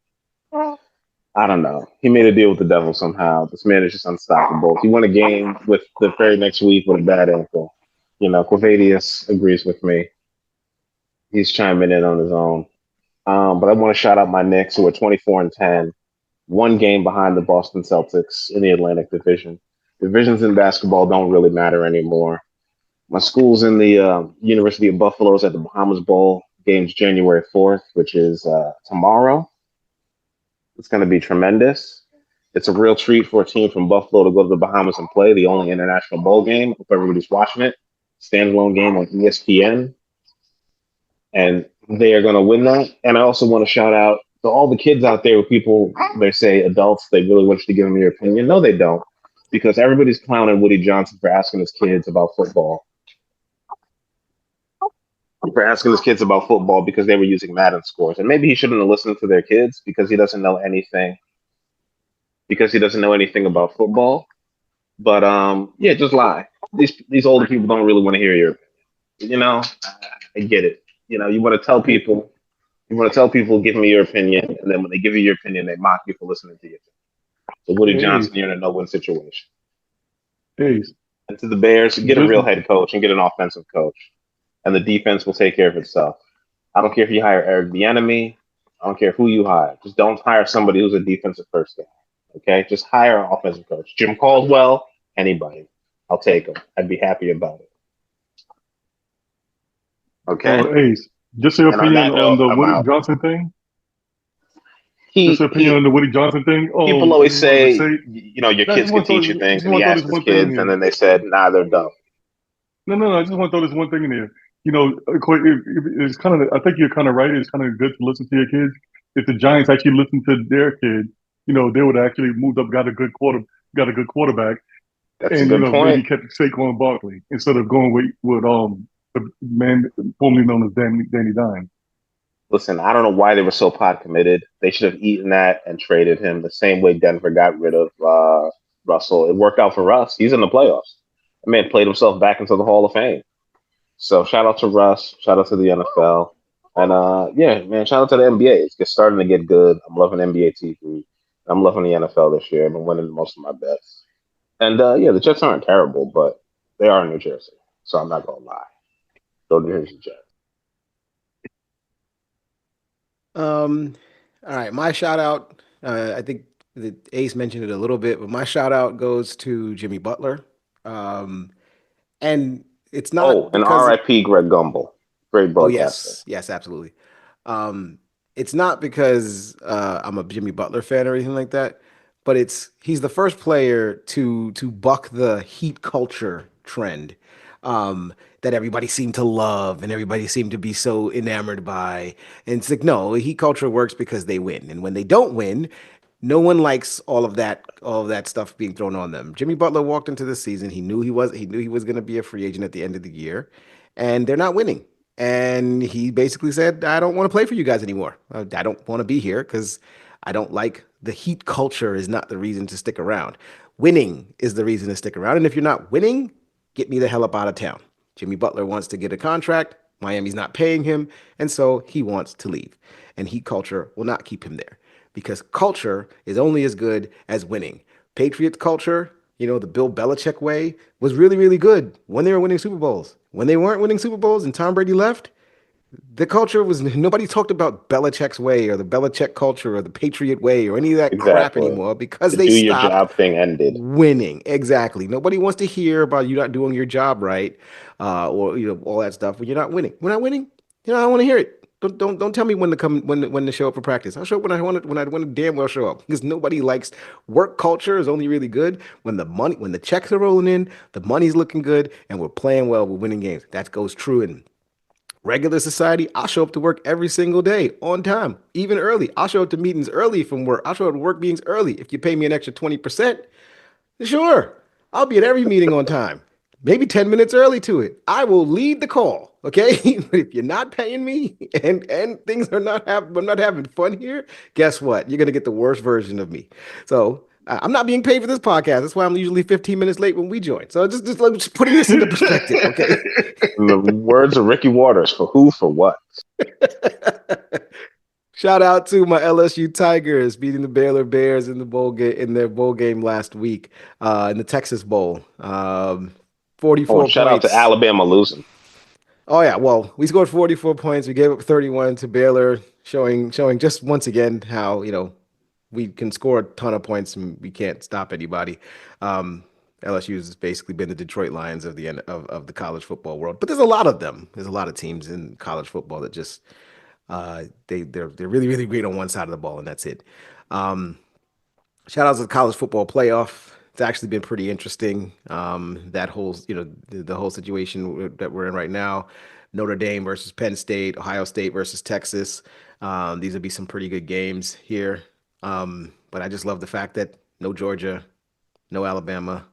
I don't know. He made a deal with the devil somehow. This man is just unstoppable. He won a game with the very next week with a bad ankle. You know, Quavadius agrees with me. He's chiming in on his own. But I want to shout out my Knicks, who are 24-10, one game behind the Boston Celtics in the Atlantic Division. Divisions in basketball don't really matter anymore. My school's in the University of Buffalo's at the Bahamas Bowl. Game's January 4th, which is tomorrow. It's going to be tremendous. It's a real treat for a team from Buffalo to go to the Bahamas and play the only international bowl game. Hope everybody's watching it. Standalone game on ESPN, and they are going to win that. And I also want to shout out to all the kids out there, people, they say adults, they really want you to give them your opinion. No, they don't, because everybody's clowning Woody Johnson for asking his kids about football. For asking his kids about football because they were using Madden scores. And maybe he shouldn't have listened to their kids because he doesn't know anything. Because he doesn't know anything about football. But yeah, just lie. These older people don't really want to hear your opinion. You know, I get it. You know, you want to tell people, give me your opinion, and then when they give you your opinion, they mock you for listening to you. So Woody Hey, Johnson, you're in a no-win situation. hey, And to the Bears, get a just real head coach and get an offensive coach, and the defense will take care of itself. I don't care if you hire Eric Bieniemy. I don't care who you hire. Just don't hire somebody who's a defensive first guy. Okay, just hire an offensive coach. Jim Caldwell, anybody. I'll take him. I'd be happy about it. Okay. Ace. Just your And on opinion that on note, the I'm Woody out. Johnson thing. Just He your opinion he on the Woody Johnson thing. People Oh, I always just wanted to say, say. you know, your No, I just kids can want to teach you throw this. things, Just and he want to throw asked this his one thing in kids, and here. then they said, nah, they're dumb. No. I just want to throw this one thing in there. It's kind of. I think you're kind of right. It's kind of good to listen to your kids. If the Giants actually listened to their kids, they would actually moved up, got a good quarterback, That's a and good maybe point. kept Saquon Barkley instead of going with the man formerly known as Danny Dine. Listen, I don't know why they were so pot committed. They should have eaten that and traded him the same way Denver got rid of Russell. It worked out for Russ. He's in the playoffs. That man played himself back into the Hall of Fame. So shout out to Russ. Shout out to the NFL. And yeah, man, shout out to the NBA. It's starting to get good. I'm loving NBA TV. I'm loving the NFL this year. I've been winning most of my bets. And yeah, the Jets aren't terrible, but they are in New Jersey. So I'm not gonna lie. Go New Jersey Jets. Um, all right, my shout out. I think the Ace mentioned it a little bit, but my shout out goes to Jimmy Butler. Um, and it's Oh, not and because R.I.P. Greg Gumbel, great oh broadcaster. yes, absolutely. Um, it's not because I'm a Jimmy Butler fan or anything like that, but he's the first player to buck the heat culture trend that everybody seemed to love and everybody seemed to be so enamored by. And it's like, no, heat culture works because they win, and when they don't win, no one likes all of that stuff being thrown on them. Jimmy Butler walked into this season. He knew he was going to be a free agent at the end of the year, and they're not winning. And he basically said, I don't want to play for you guys anymore. I don't want to be here because I don't like the Heat culture is not the reason to stick around. Winning is the reason to stick around. And if you're not winning, get me the hell up out of town. Jimmy Butler wants to get a contract. Miami's not paying him. And so he wants to leave. And Heat culture will not keep him there because culture is only as good as winning. Patriots culture, the Bill Belichick way was really, really good when they were winning Super Bowls. When they weren't winning Super Bowls and Tom Brady left, the culture was nobody talked about Belichick's way or the Belichick culture or the Patriot way or any of that crap Exactly. anymore because The they do your stopped job thing ended. winning. Exactly. Nobody wants to hear about you not doing your job right, or all that stuff when you're not winning. We're not winning. I don't want to hear it. Don't tell me when to come when to show up for practice. I'll show up when I want to damn well show up because nobody likes work culture is only really good when the checks are rolling in, the money's looking good, and we're playing well, we're winning games. That goes true in regular society. I'll show up to work every single day on time, even early. I'll show up to meetings early from work. I'll show up to work meetings early. If you pay me an extra 20%, sure, I'll be at every meeting on time, maybe 10 minutes early to it. I will lead the call, okay? But if you're not paying me and things are I'm not having fun here, guess what? You're gonna get the worst version of me. So I'm not being paid for this podcast. That's why I'm usually 15 minutes late when we join. So just putting this into perspective, okay? In the words of Ricky Waters, for who, for what? Shout out to my LSU Tigers beating the Baylor Bears in the bowl game in their bowl game last week, in the Texas Bowl. Oh, 44 and shout out to points. Alabama losing. Oh yeah, well, we scored 44 points. We gave up 31 to Baylor, showing just once again how, we can score a ton of points and we can't stop anybody. LSU has basically been the Detroit Lions of the end of the college football world. But there's a lot of them. There's a lot of teams in college football that just they're really, really great on one side of the ball, and that's it. Um, Shout out to the college football playoff. It's actually been pretty interesting. That whole, the whole situation that we're in right now. Notre Dame versus Penn State, Ohio State versus Texas. These would be some pretty good games here. But I just love the fact that no Georgia, no Alabama,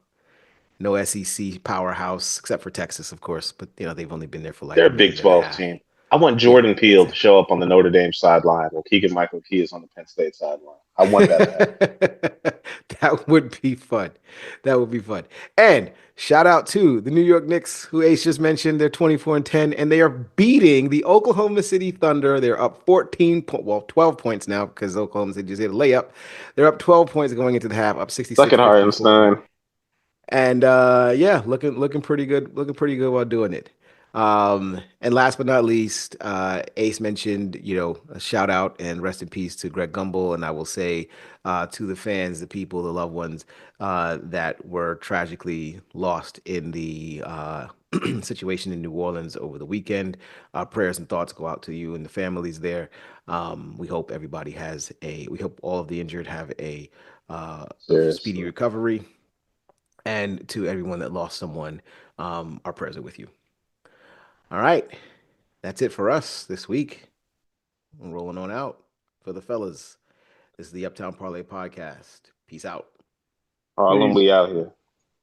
no SEC powerhouse, except for Texas, of course. But they've only been there for like They're a a Big million and a 12 half. team. I want Yeah, Jordan Peele to exactly. show up on the Notre Dame sideline while Keegan Michael Key is on the Penn State sideline. I want that to happen. That would be fun. That would be fun. And shout out to the New York Knicks, who Ace just mentioned. They're 24-10, and they are beating the Oklahoma City Thunder. They're up 12 points now because Oklahoma City just hit a layup. They're up 12 points going into the half, up Suck it, 66-54. Hartenstein. And yeah, looking pretty good, while doing it. And last but not least, Ace mentioned, a shout out and rest in peace to Greg Gumbel. And I will say to the fans, the people, the loved ones that were tragically lost in the situation in New Orleans over the weekend. Prayers and thoughts go out to you and the families there. We hope we hope all of the injured have a speedy Seriously. recovery. And to everyone that lost someone, our prayers are with you. All right. That's it for us this week. I'm rolling on out for the fellas. This is the Uptown Parlay Podcast. Peace out. Harlem, Peace. we out here.